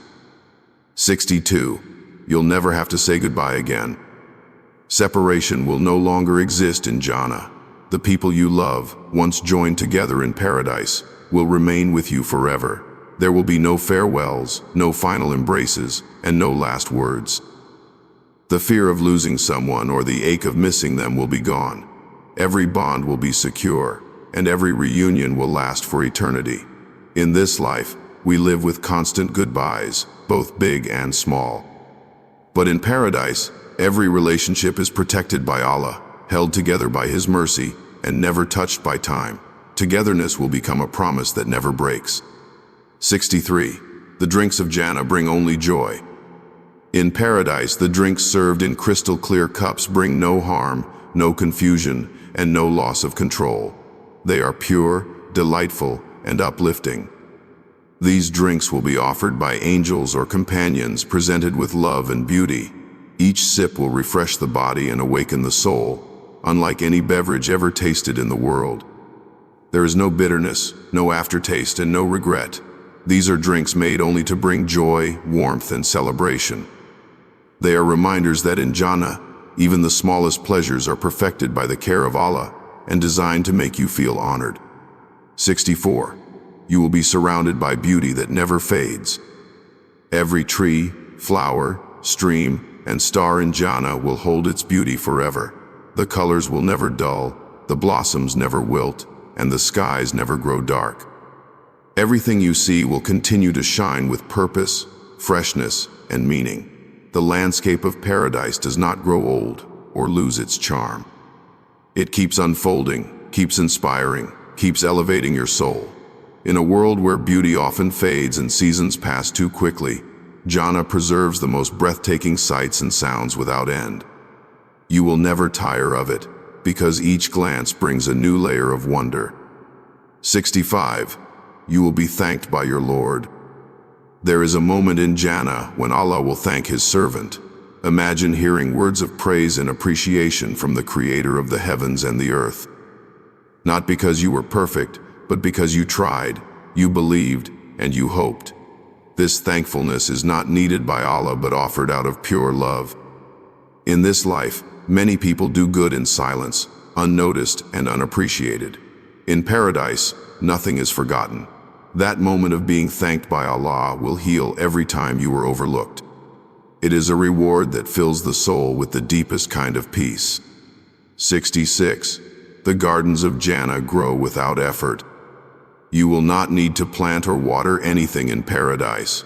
62. You'll never have to say goodbye again. Separation will no longer exist in Jannah. The people you love, once joined together in paradise, will remain with you forever. There will be no farewells, no final embraces, and no last words. The fear of losing someone or the ache of missing them will be gone. Every bond will be secure, and every reunion will last for eternity. In this life, we live with constant goodbyes, both big and small. But in paradise, every relationship is protected by Allah, held together by His mercy, and never touched by time. Togetherness will become a promise that never breaks. 63. The drinks of Jannah bring only joy. In paradise, the drinks served in crystal clear cups bring no harm, no confusion, and no loss of control. They are pure, delightful, and uplifting. These drinks will be offered by angels or companions presented with love and beauty. Each sip will refresh the body and awaken the soul, unlike any beverage ever tasted in the world. There is no bitterness, no aftertaste, and no regret. These are drinks made only to bring joy, warmth, and celebration. They are reminders that in Jannah, even the smallest pleasures are perfected by the care of Allah and designed to make you feel honored. 64. You will be surrounded by beauty that never fades. Every tree, flower, stream, and star in Jannah will hold its beauty forever. The colors will never dull, the blossoms never wilt, and the skies never grow dark. Everything you see will continue to shine with purpose, freshness, and meaning. The landscape of paradise does not grow old or lose its charm. It keeps unfolding, keeps inspiring, keeps elevating your soul. In a world where beauty often fades and seasons pass too quickly, Jannah preserves the most breathtaking sights and sounds without end. You will never tire of it, because each glance brings a new layer of wonder. 65. You will be thanked by your Lord. There is a moment in Jannah when Allah will thank His servant. Imagine hearing words of praise and appreciation from the Creator of the heavens and the earth. Not because you were perfect, but because you tried, you believed, and you hoped. This thankfulness is not needed by Allah but offered out of pure love. In this life, many people do good in silence, unnoticed and unappreciated. In paradise, nothing is forgotten. That moment of being thanked by Allah will heal every time you were overlooked. It is a reward that fills the soul with the deepest kind of peace. 66. The gardens of Jannah grow without effort. You will not need to plant or water anything in paradise.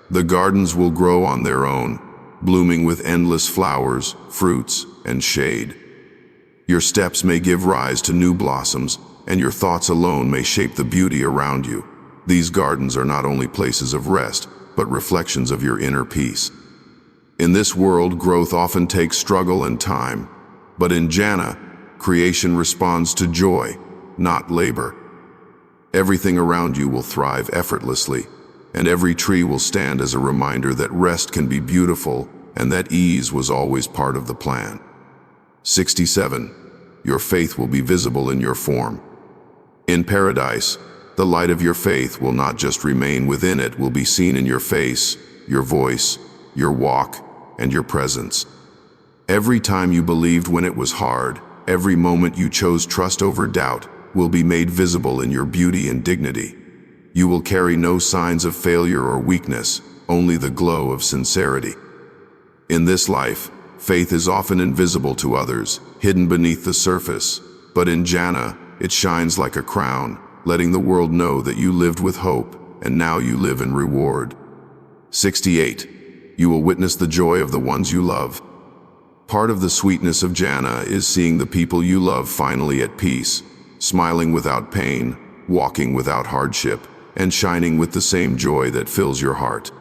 The gardens will grow on their own, blooming with endless flowers, fruits, and shade. Your steps may give rise to new blossoms, and your thoughts alone may shape the beauty around you. These gardens are not only places of rest, but reflections of your inner peace. In this world, growth often takes struggle and time, but in Jannah, creation responds to joy, not labor. Everything around you will thrive effortlessly, and every tree will stand as a reminder that rest can be beautiful and that ease was always part of the plan. 67. Your faith will be visible in your form. In paradise, the light of your faith will not just remain within it, will be seen in your face, your voice, your walk, and your presence. Every time you believed when it was hard, every moment you chose trust over doubt, will be made visible in your beauty and dignity. You will carry no signs of failure or weakness, only the glow of sincerity. In this life, faith is often invisible to others, hidden beneath the surface, but in Jannah, it shines like a crown, letting the world know that you lived with hope, and now you live in reward. 68. You will witness the joy of the ones you love. Part of the sweetness of Jannah is seeing the people you love finally at peace, smiling without pain, walking without hardship, and shining with the same joy that fills your heart.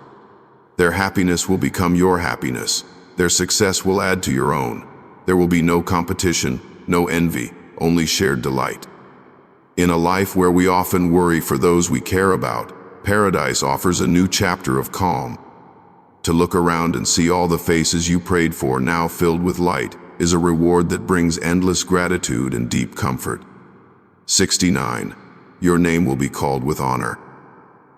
Their happiness will become your happiness. Their success will add to your own. There will be no competition, no envy, only shared delight. In a life where we often worry for those we care about, paradise offers a new chapter of calm. To look around and see all the faces you prayed for now filled with light is a reward that brings endless gratitude and deep comfort. 69. Your name will be called with honor.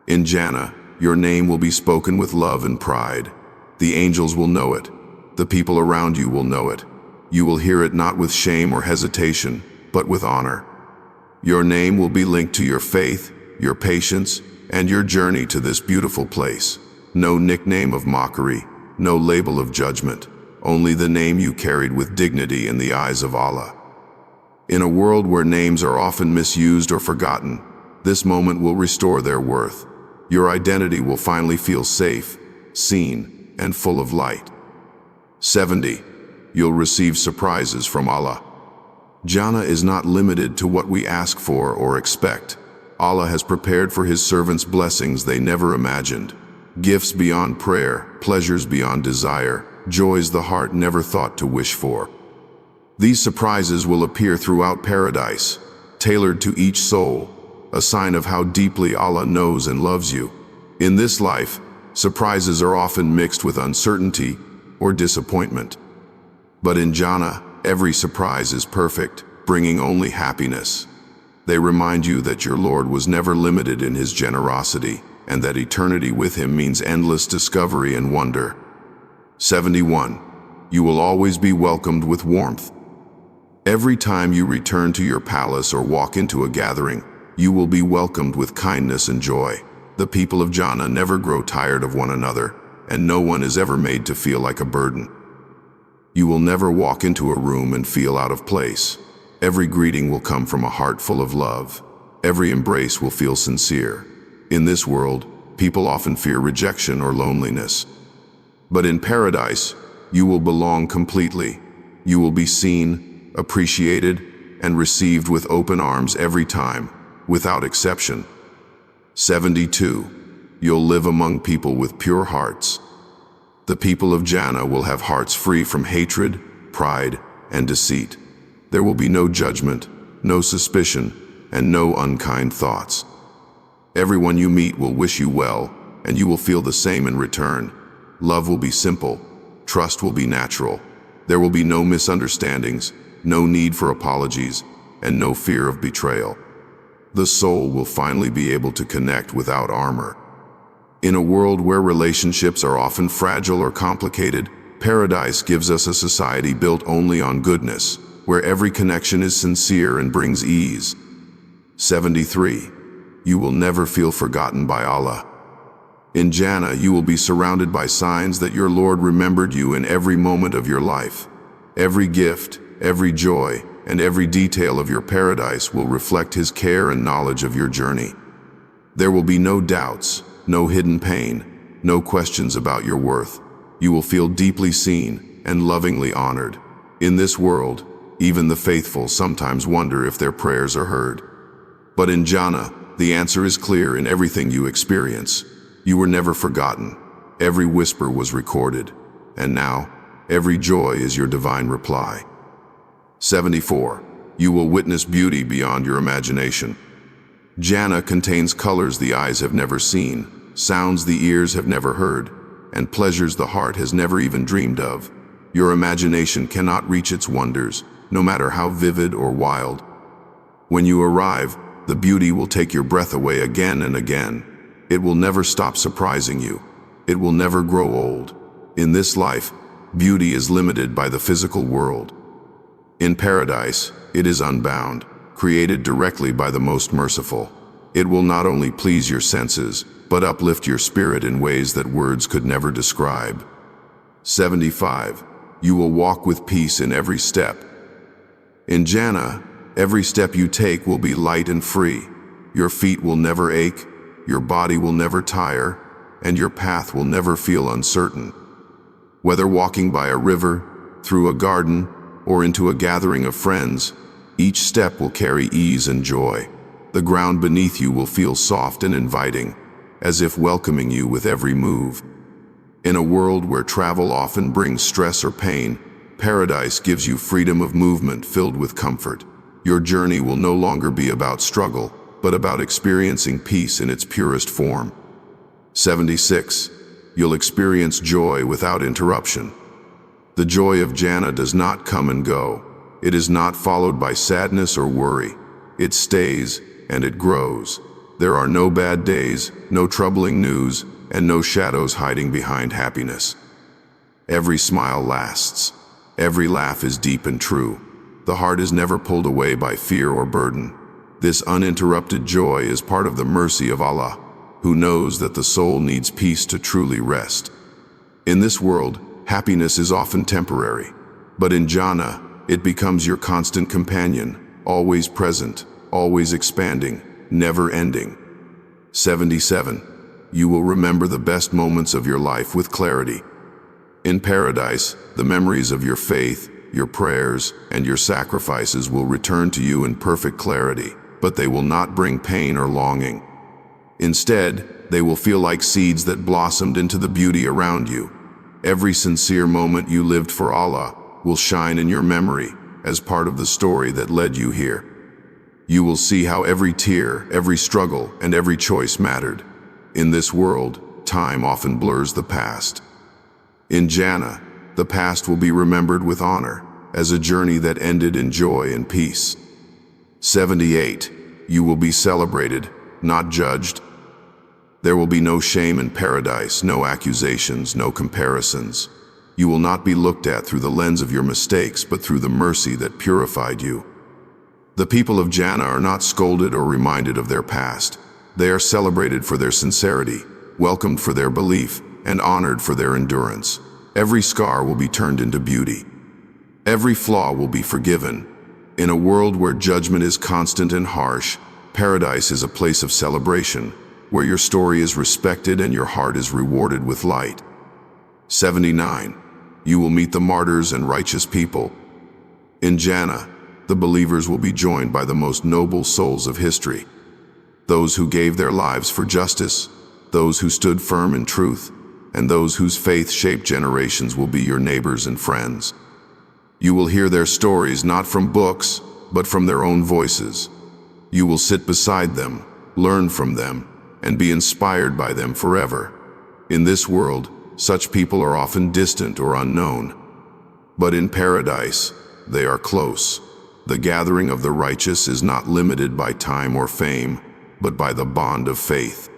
In Jannah, your name will be spoken with love and pride. The angels will know it. The people around you will know it. You will hear it not with shame or hesitation, but with honor. Your name will be linked to your faith, your patience, and your journey to this beautiful place. No nickname of mockery, no label of judgment, only the name you carried with dignity in the eyes of Allah. In a world where names are often misused or forgotten, this moment will restore their worth. Your identity will finally feel safe, seen, and full of light. 70. You'll receive surprises from Allah. Jannah is not limited to what we ask for or expect. Allah has prepared for His servants blessings they never imagined. Gifts beyond prayer, pleasures beyond desire, joys the heart never thought to wish for. These surprises will appear throughout paradise, tailored to each soul, a sign of how deeply Allah knows and loves you. In this life, surprises are often mixed with uncertainty or disappointment. But in Jannah, every surprise is perfect, bringing only happiness. They remind you that your Lord was never limited in His generosity, and that eternity with Him means endless discovery and wonder. 71. You will always be welcomed with warmth. Every time you return to your palace or walk into a gathering, you will be welcomed with kindness and joy. The people of Jannah never grow tired of one another, and no one is ever made to feel like a burden. You will never walk into a room and feel out of place. Every greeting will come from a heart full of love. Every embrace will feel sincere. In this world, people often fear rejection or loneliness. But in paradise, you will belong completely. You will be seen, appreciated, and received with open arms every time, without exception. 72. You'll live among people with pure hearts. The people of Jannah will have hearts free from hatred, pride, and deceit. There will be no judgment, no suspicion, and no unkind thoughts. Everyone you meet will wish you well, and you will feel the same in return. Love will be simple, trust will be natural. There will be no misunderstandings, no need for apologies, and no fear of betrayal. The soul will finally be able to connect without armor. In a world where relationships are often fragile or complicated, paradise gives us a society built only on goodness, where every connection is sincere and brings ease. 73. You will never feel forgotten by Allah. In Jannah, you will be surrounded by signs that your Lord remembered you in every moment of your life. Every gift, every joy, and every detail of your paradise will reflect His care and knowledge of your journey. There will be no doubts, no hidden pain, no questions about your worth. You will feel deeply seen and lovingly honored. In this world, even the faithful sometimes wonder if their prayers are heard. But in Jannah, the answer is clear in everything you experience. You were never forgotten. Every whisper was recorded. And now, every joy is your divine reply. 74. You will witness beauty beyond your imagination. Jannah contains colors the eyes have never seen, sounds the ears have never heard, and pleasures the heart has never even dreamed of. Your imagination cannot reach its wonders, no matter how vivid or wild. When you arrive, the beauty will take your breath away again and again. It will never stop surprising you. It will never grow old. In this life, beauty is limited by the physical world. In paradise, it is unbound, created directly by the most merciful. It will not only please your senses, but uplift your spirit in ways that words could never describe. 75. You will walk with peace in every step. In Jannah, every step you take will be light and free. Your feet will never ache, your body will never tire, and your path will never feel uncertain. Whether walking by a river, through a garden, or into a gathering of friends, each step will carry ease and joy. The ground beneath you will feel soft and inviting, as if welcoming you with every move. In a world where travel often brings stress or pain, paradise gives you freedom of movement filled with comfort. Your journey will no longer be about struggle, but about experiencing peace in its purest form. 76. You'll experience joy without interruption. The joy of Jannah does not come and go. It is not followed by sadness or worry. It stays and it grows. There are no bad days, no troubling news, and no shadows hiding behind happiness. Every smile lasts. Every laugh is deep and true. The heart is never pulled away by fear or burden. This uninterrupted joy is part of the mercy of Allah, who knows that the soul needs peace to truly rest. In this world, happiness is often temporary, but in Jannah, it becomes your constant companion, always present, always expanding, never ending. 77. You will remember the best moments of your life with clarity. In paradise, the memories of your faith, your prayers, and your sacrifices will return to you in perfect clarity, but they will not bring pain or longing. Instead, they will feel like seeds that blossomed into the beauty around you. Every sincere moment you lived for Allah will shine in your memory as part of the story that led you here. You will see how every tear, every struggle, and every choice mattered. In this world, time often blurs the past. In Jannah, the past will be remembered with honor as a journey that ended in joy and peace. 78. You will be celebrated, not judged. There will be no shame in paradise, no accusations, no comparisons. You will not be looked at through the lens of your mistakes, but through the mercy that purified you. The people of Jannah are not scolded or reminded of their past. They are celebrated for their sincerity, welcomed for their belief, and honored for their endurance. Every scar will be turned into beauty. Every flaw will be forgiven. In a world where judgment is constant and harsh, paradise is a place of celebration, where your story is respected and your heart is rewarded with light. 79. You will meet the martyrs and righteous people. In Jannah, the believers will be joined by the most noble souls of history. Those who gave their lives for justice, those who stood firm in truth, and those whose faith shaped generations will be your neighbors and friends. You will hear their stories not from books, but from their own voices. You will sit beside them, learn from them, and be inspired by them forever. In this world, such people are often distant or unknown. But in paradise, they are close. The gathering of the righteous is not limited by time or fame, but by the bond of faith.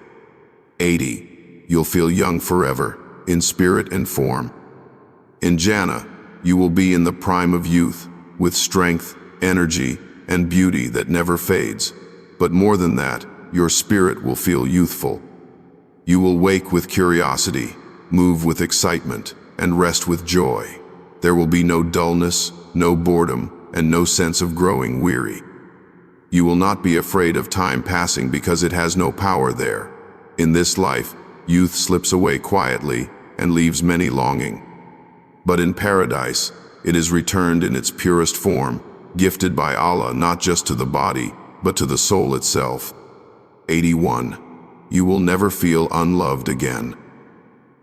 80. you'll feel young forever, in spirit and form. In Jannah, you will be in the prime of youth, with strength, energy, and beauty that never fades. But more than that, your spirit will feel youthful. You will wake with curiosity, move with excitement, and rest with joy. There will be no dullness, no boredom, and no sense of growing weary. You will not be afraid of time passing because it has no power there. In this life, youth slips away quietly and leaves many longing. But in paradise, it is returned in its purest form, gifted by Allah not just to the body, but to the soul itself. 81. You will never feel unloved again.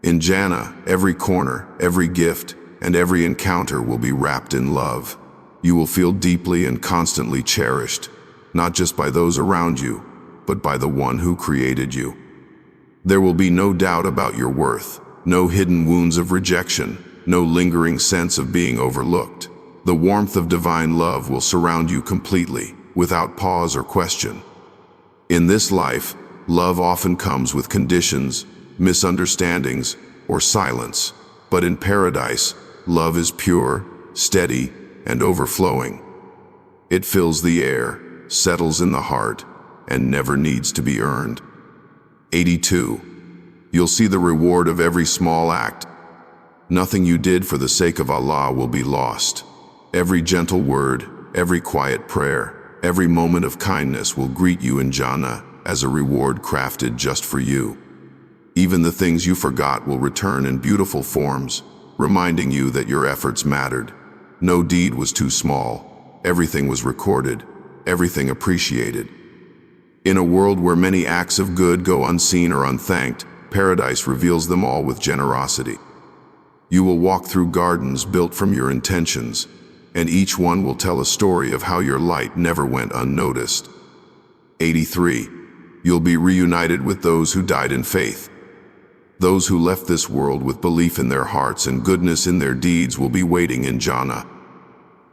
In Jannah, every corner, every gift, and every encounter will be wrapped in love. You will feel deeply and constantly cherished, not just by those around you, but by the one who created you. There will be no doubt about your worth, no hidden wounds of rejection, no lingering sense of being overlooked. The warmth of divine love will surround you completely, without pause or question. In this life, love often comes with conditions, misunderstandings, or silence. But in paradise, love is pure, steady, and overflowing. It fills the air, settles in the heart, and never needs to be earned. 82. You'll see the reward of every small act. Nothing you did for the sake of Allah will be lost. Every gentle word, every quiet prayer, every moment of kindness will greet you in Jannah as a reward crafted just for you. Even the things you forgot will return in beautiful forms, reminding you that your efforts mattered. No deed was too small. Everything was recorded, everything appreciated. In a world where many acts of good go unseen or unthanked, paradise reveals them all with generosity. You will walk through gardens built from your intentions, and each one will tell a story of how your light never went unnoticed. 83. You'll be reunited with those who died in faith. Those who left this world with belief in their hearts and goodness in their deeds will be waiting in Jannah.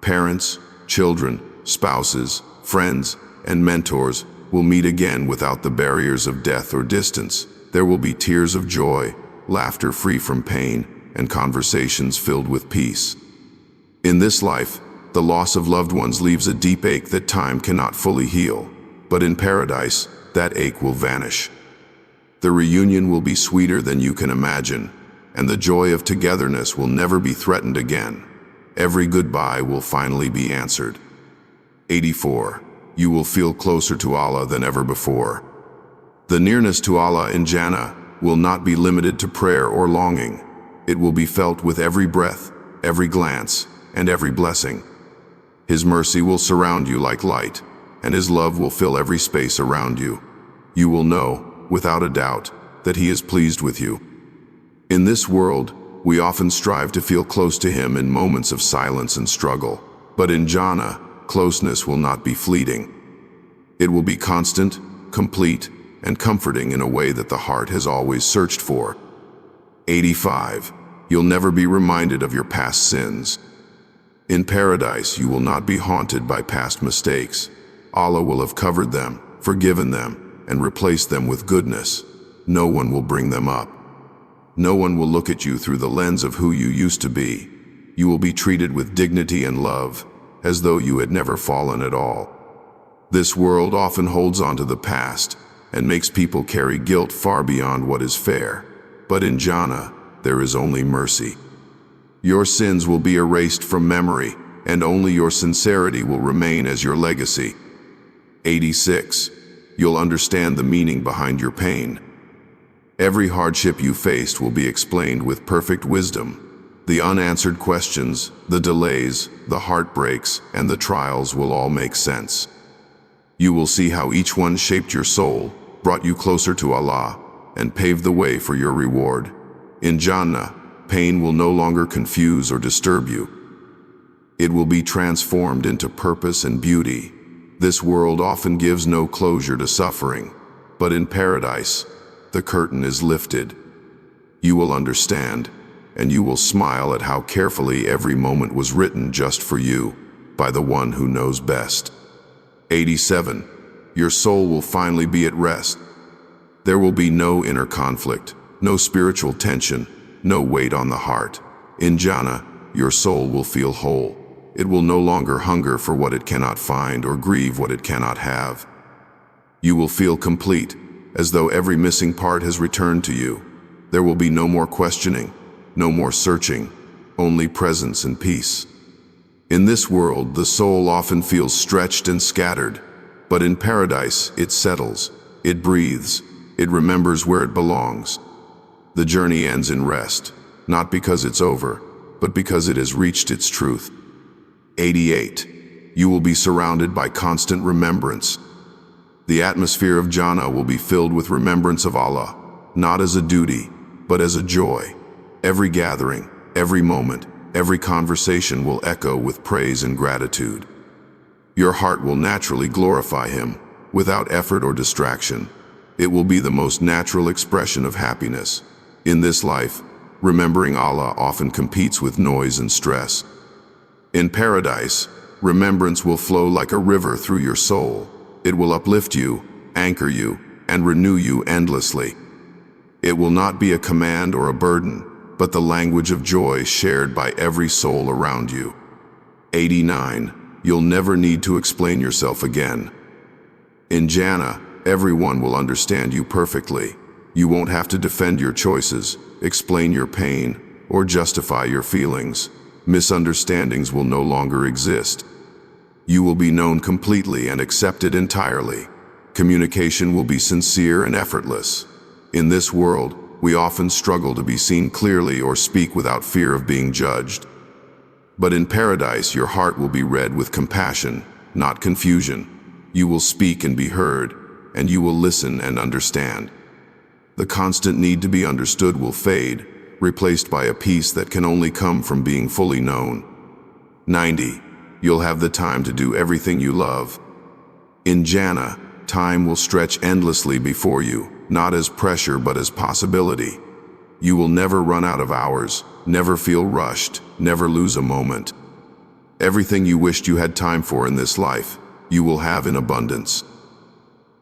Parents, children, spouses, friends, and mentors will meet again without the barriers of death or distance. There will be tears of joy, laughter free from pain, and conversations filled with peace. In this life, the loss of loved ones leaves a deep ache that time cannot fully heal. But in paradise, that ache will vanish. The reunion will be sweeter than you can imagine, and the joy of togetherness will never be threatened again. Every goodbye will finally be answered. 84. You will feel closer to Allah than ever before. The nearness to Allah in Jannah will not be limited to prayer or longing. It will be felt with every breath, every glance, and every blessing. His mercy will surround you like light, and His love will fill every space around you. You will know, without a doubt, that He is pleased with you. In this world, we often strive to feel close to Him in moments of silence and struggle. But in Jannah, closeness will not be fleeting. It will be constant, complete, and comforting in a way that the heart has always searched for. 85. You'll never be reminded of your past sins. In paradise, you will not be haunted by past mistakes. Allah will have covered them, forgiven them, and replaced them with goodness. No one will bring them up. No one will look at you through the lens of who you used to be. You will be treated with dignity and love, as though you had never fallen at all. This world often holds on to the past and makes people carry guilt far beyond what is fair. But in Jannah, there is only mercy. Your sins will be erased from memory, and only your sincerity will remain as your legacy. 86. You'll understand the meaning behind your pain. Every hardship you faced will be explained with perfect wisdom. The unanswered questions, the delays, the heartbreaks, and the trials will all make sense. You will see how each one shaped your soul, brought you closer to Allah, and paved the way for your reward. In Jannah, pain will no longer confuse or disturb you. It will be transformed into purpose and beauty. This world often gives no closure to suffering, but in paradise, the curtain is lifted. You will understand, and you will smile at how carefully every moment was written just for you, by the one who knows best. 87. Your soul will finally be at rest. There will be no inner conflict, no spiritual tension, no weight on the heart. In Jannah, your soul will feel whole. It will no longer hunger for what it cannot find or grieve what it cannot have. You will feel complete, as though every missing part has returned to you. There will be no more questioning, no more searching, only presence and peace. In this world, the soul often feels stretched and scattered, but in paradise, it settles, it breathes, it remembers where it belongs. The journey ends in rest, not because it's over, but because it has reached its truth. 88. You will be surrounded by constant remembrance. The atmosphere of Jannah will be filled with remembrance of Allah, not as a duty, but as a joy. Every gathering, every moment, every conversation will echo with praise and gratitude. Your heart will naturally glorify Him, without effort or distraction. It will be the most natural expression of happiness. In this life, remembering Allah often competes with noise and stress. In paradise, remembrance will flow like a river through your soul. It will uplift you, anchor you, and renew you endlessly. It will not be a command or a burden, but the language of joy shared by every soul around you. 89. You'll never need to explain yourself again. In Jannah, everyone will understand you perfectly. You won't have to defend your choices, explain your pain, or justify your feelings. Misunderstandings will no longer exist. You will be known completely and accepted entirely. Communication will be sincere and effortless. In this world, we often struggle to be seen clearly or speak without fear of being judged. But in paradise, your heart will be read with compassion, not confusion. You will speak and be heard, and you will listen and understand. The constant need to be understood will fade, replaced by a peace that can only come from being fully known. 90. You'll have the time to do everything you love. In Jannah, time will stretch endlessly before you, not as pressure but as possibility. You will never run out of hours, never feel rushed, never lose a moment. Everything you wished you had time for in this life, you will have in abundance.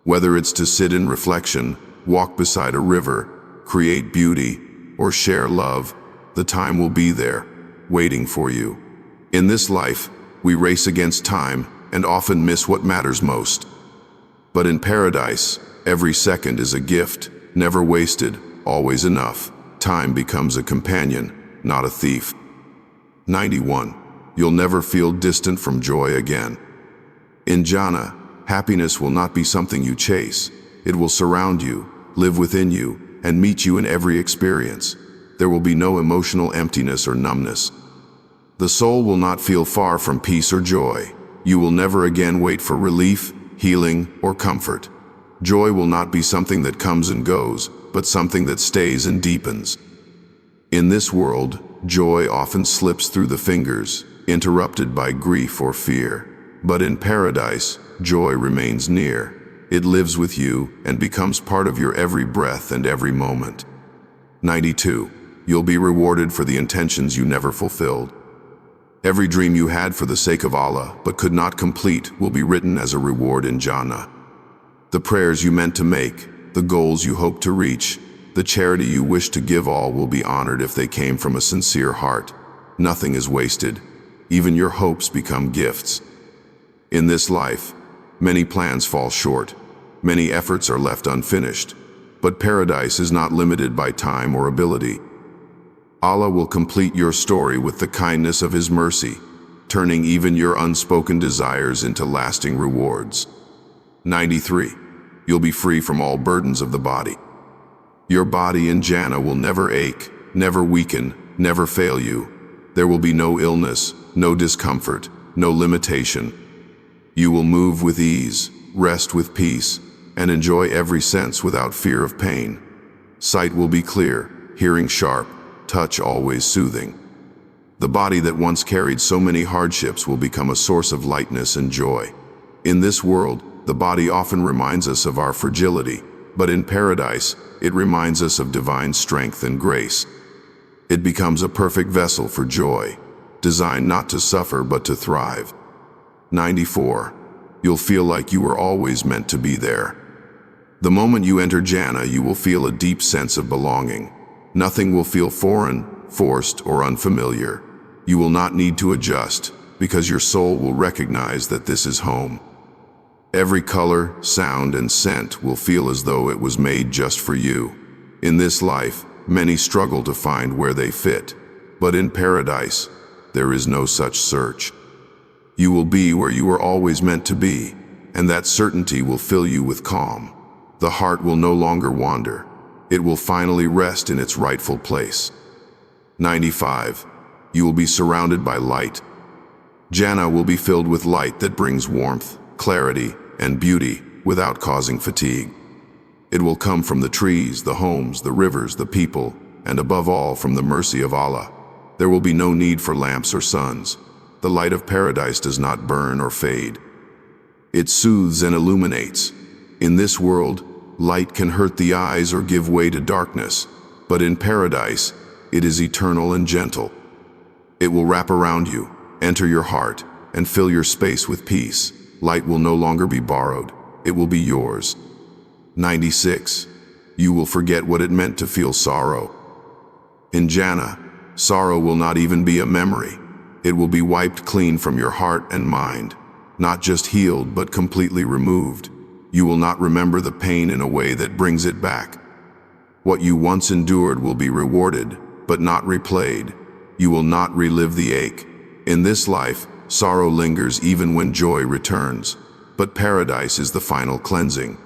Whether it's to sit in reflection, walk beside a river, create beauty, or share love, the time will be there, waiting for you. In this life, we race against time and often miss what matters most. But in paradise, every second is a gift, never wasted, always enough. Time becomes a companion, not a thief. 91. You'll never feel distant from joy again. In Jannah, happiness will not be something you chase. It will surround you, live within you, and meet you in every experience. There will be no emotional emptiness or numbness. The soul will not feel far from peace or joy. You will never again wait for relief, healing, or comfort. Joy will not be something that comes and goes, but something that stays and deepens. In this world, joy often slips through the fingers, interrupted by grief or fear. But in paradise, joy remains near. It lives with you and becomes part of your every breath and every moment. 92. You'll be rewarded for the intentions you never fulfilled. Every dream you had for the sake of Allah but could not complete will be written as a reward in Jannah. The prayers you meant to make, the goals you hoped to reach, the charity you wished to give all will be honored if they came from a sincere heart. Nothing is wasted. Even your hopes become gifts. In this life, many plans fall short. Many efforts are left unfinished. But paradise is not limited by time or ability. Allah will complete your story with the kindness of His mercy, turning even your unspoken desires into lasting rewards. 93. You'll be free from all burdens of the body. Your body in Jannah will never ache, never weaken, never fail you. There will be no illness, no discomfort, no limitation. You will move with ease, rest with peace, and enjoy every sense without fear of pain. Sight will be clear, hearing sharp, touch always soothing. The body that once carried so many hardships will become a source of lightness and joy. In this world, the body often reminds us of our fragility, but in paradise, it reminds us of divine strength and grace. It becomes a perfect vessel for joy, designed not to suffer but to thrive. 94. You'll feel like you were always meant to be there. The moment you enter Jannah, you will feel a deep sense of belonging. Nothing will feel foreign, forced, or unfamiliar. You will not need to adjust, because your soul will recognize that this is home. Every color, sound, and scent will feel as though it was made just for you. In this life, many struggle to find where they fit, but in paradise, there is no such search. You will be where you were always meant to be, and that certainty will fill you with calm. The heart will no longer wander. It will finally rest in its rightful place. 95. You will be surrounded by light. Jannah will be filled with light that brings warmth, clarity, and beauty without causing fatigue. It will come from the trees, the homes, the rivers, the people, and above all from the mercy of Allah. There will be no need for lamps or suns. The light of paradise does not burn or fade. It soothes and illuminates. In this world, light can hurt the eyes or give way to darkness, but in paradise, it is eternal and gentle. It will wrap around you, enter your heart, and fill your space with peace. Light will no longer be borrowed. It will be yours. 96. You will forget what it meant to feel sorrow. In Jannah, sorrow will not even be a memory. It will be wiped clean from your heart and mind, not just healed but completely removed. You will not remember the pain in a way that brings it back. What you once endured will be rewarded, but not replayed. You will not relive the ache. In this life, sorrow lingers even when joy returns, but paradise is the final cleansing.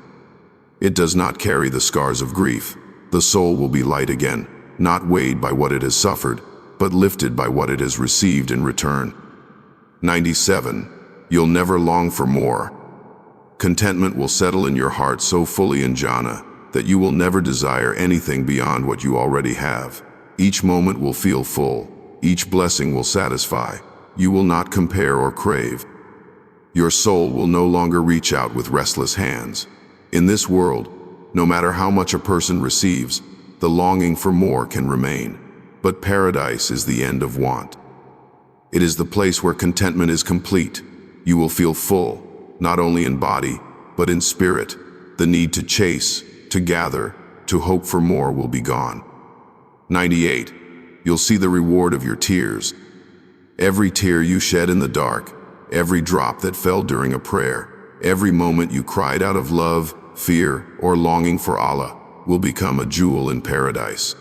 It does not carry the scars of grief. The soul will be light again, not weighed by what it has suffered, but lifted by what it has received in return. 97. You'll never long for more. Contentment will settle in your heart so fully in Jannah that you will never desire anything beyond what you already have. Each moment will feel full. Each blessing will satisfy. You will not compare or crave. Your soul will no longer reach out with restless hands. In this world, no matter how much a person receives, the longing for more can remain. But paradise is the end of want. It is the place where contentment is complete. You will feel full, not only in body, but in spirit. The need to chase, to gather, to hope for more will be gone. 98. You'll see the reward of your tears. Every tear you shed in the dark, every drop that fell during a prayer, every moment you cried out of love, fear, or longing for Allah will become a jewel in paradise.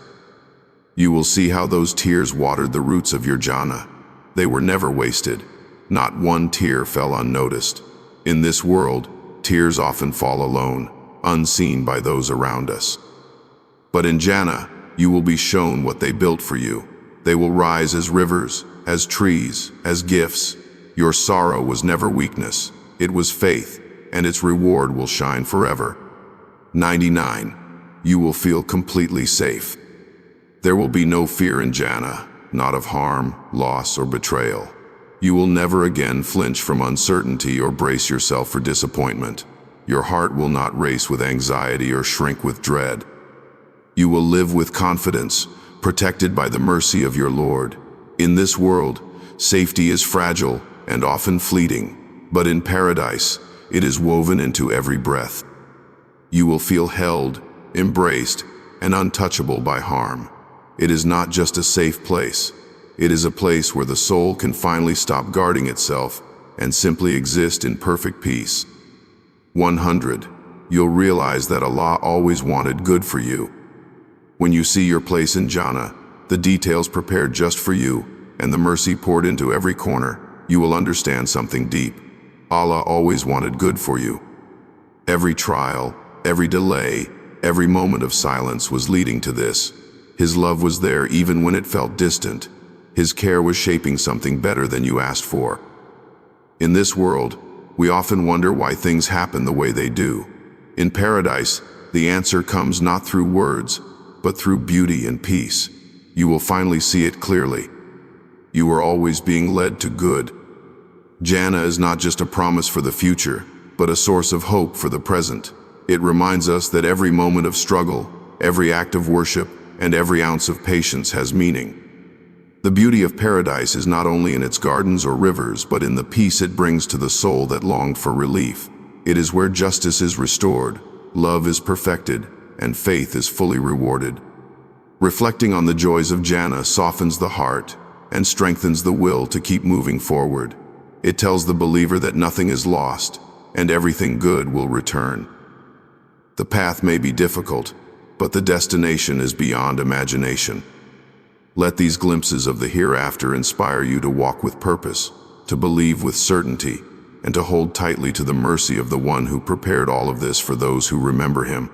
You will see how those tears watered the roots of your Jannah. They were never wasted. Not one tear fell unnoticed. In this world, tears often fall alone, unseen by those around us. But in Jannah, you will be shown what they built for you. They will rise as rivers, as trees, as gifts. Your sorrow was never weakness. It was faith, and its reward will shine forever. 99. You will feel completely safe. There will be no fear in Jannah, not of harm, loss, or betrayal. You will never again flinch from uncertainty or brace yourself for disappointment. Your heart will not race with anxiety or shrink with dread. You will live with confidence, protected by the mercy of your Lord. In this world, safety is fragile and often fleeting, but in paradise, it is woven into every breath. You will feel held, embraced, and untouchable by harm. It is not just a safe place. It is a place where the soul can finally stop guarding itself and simply exist in perfect peace. 100. You'll realize that Allah always wanted good for you. When you see your place in Jannah, the details prepared just for you, and the mercy poured into every corner, you will understand something deep. Allah always wanted good for you. Every trial, every delay, every moment of silence was leading to this. His love was there even when it felt distant. His care was shaping something better than you asked for. In this world, we often wonder why things happen the way they do. In paradise, the answer comes not through words, but through beauty and peace. You will finally see it clearly. You are always being led to good. Jannah is not just a promise for the future, but a source of hope for the present. It reminds us that every moment of struggle, every act of worship, and every ounce of patience has meaning. The beauty of paradise is not only in its gardens or rivers, but in the peace it brings to the soul that longed for relief. It is where justice is restored, love is perfected, and faith is fully rewarded. Reflecting on the joys of Jannah softens the heart and strengthens the will to keep moving forward. It tells the believer that nothing is lost and everything good will return. The path may be difficult, but the destination is beyond imagination. Let these glimpses of the hereafter inspire you to walk with purpose, to believe with certainty, and to hold tightly to the mercy of the one who prepared all of this for those who remember him.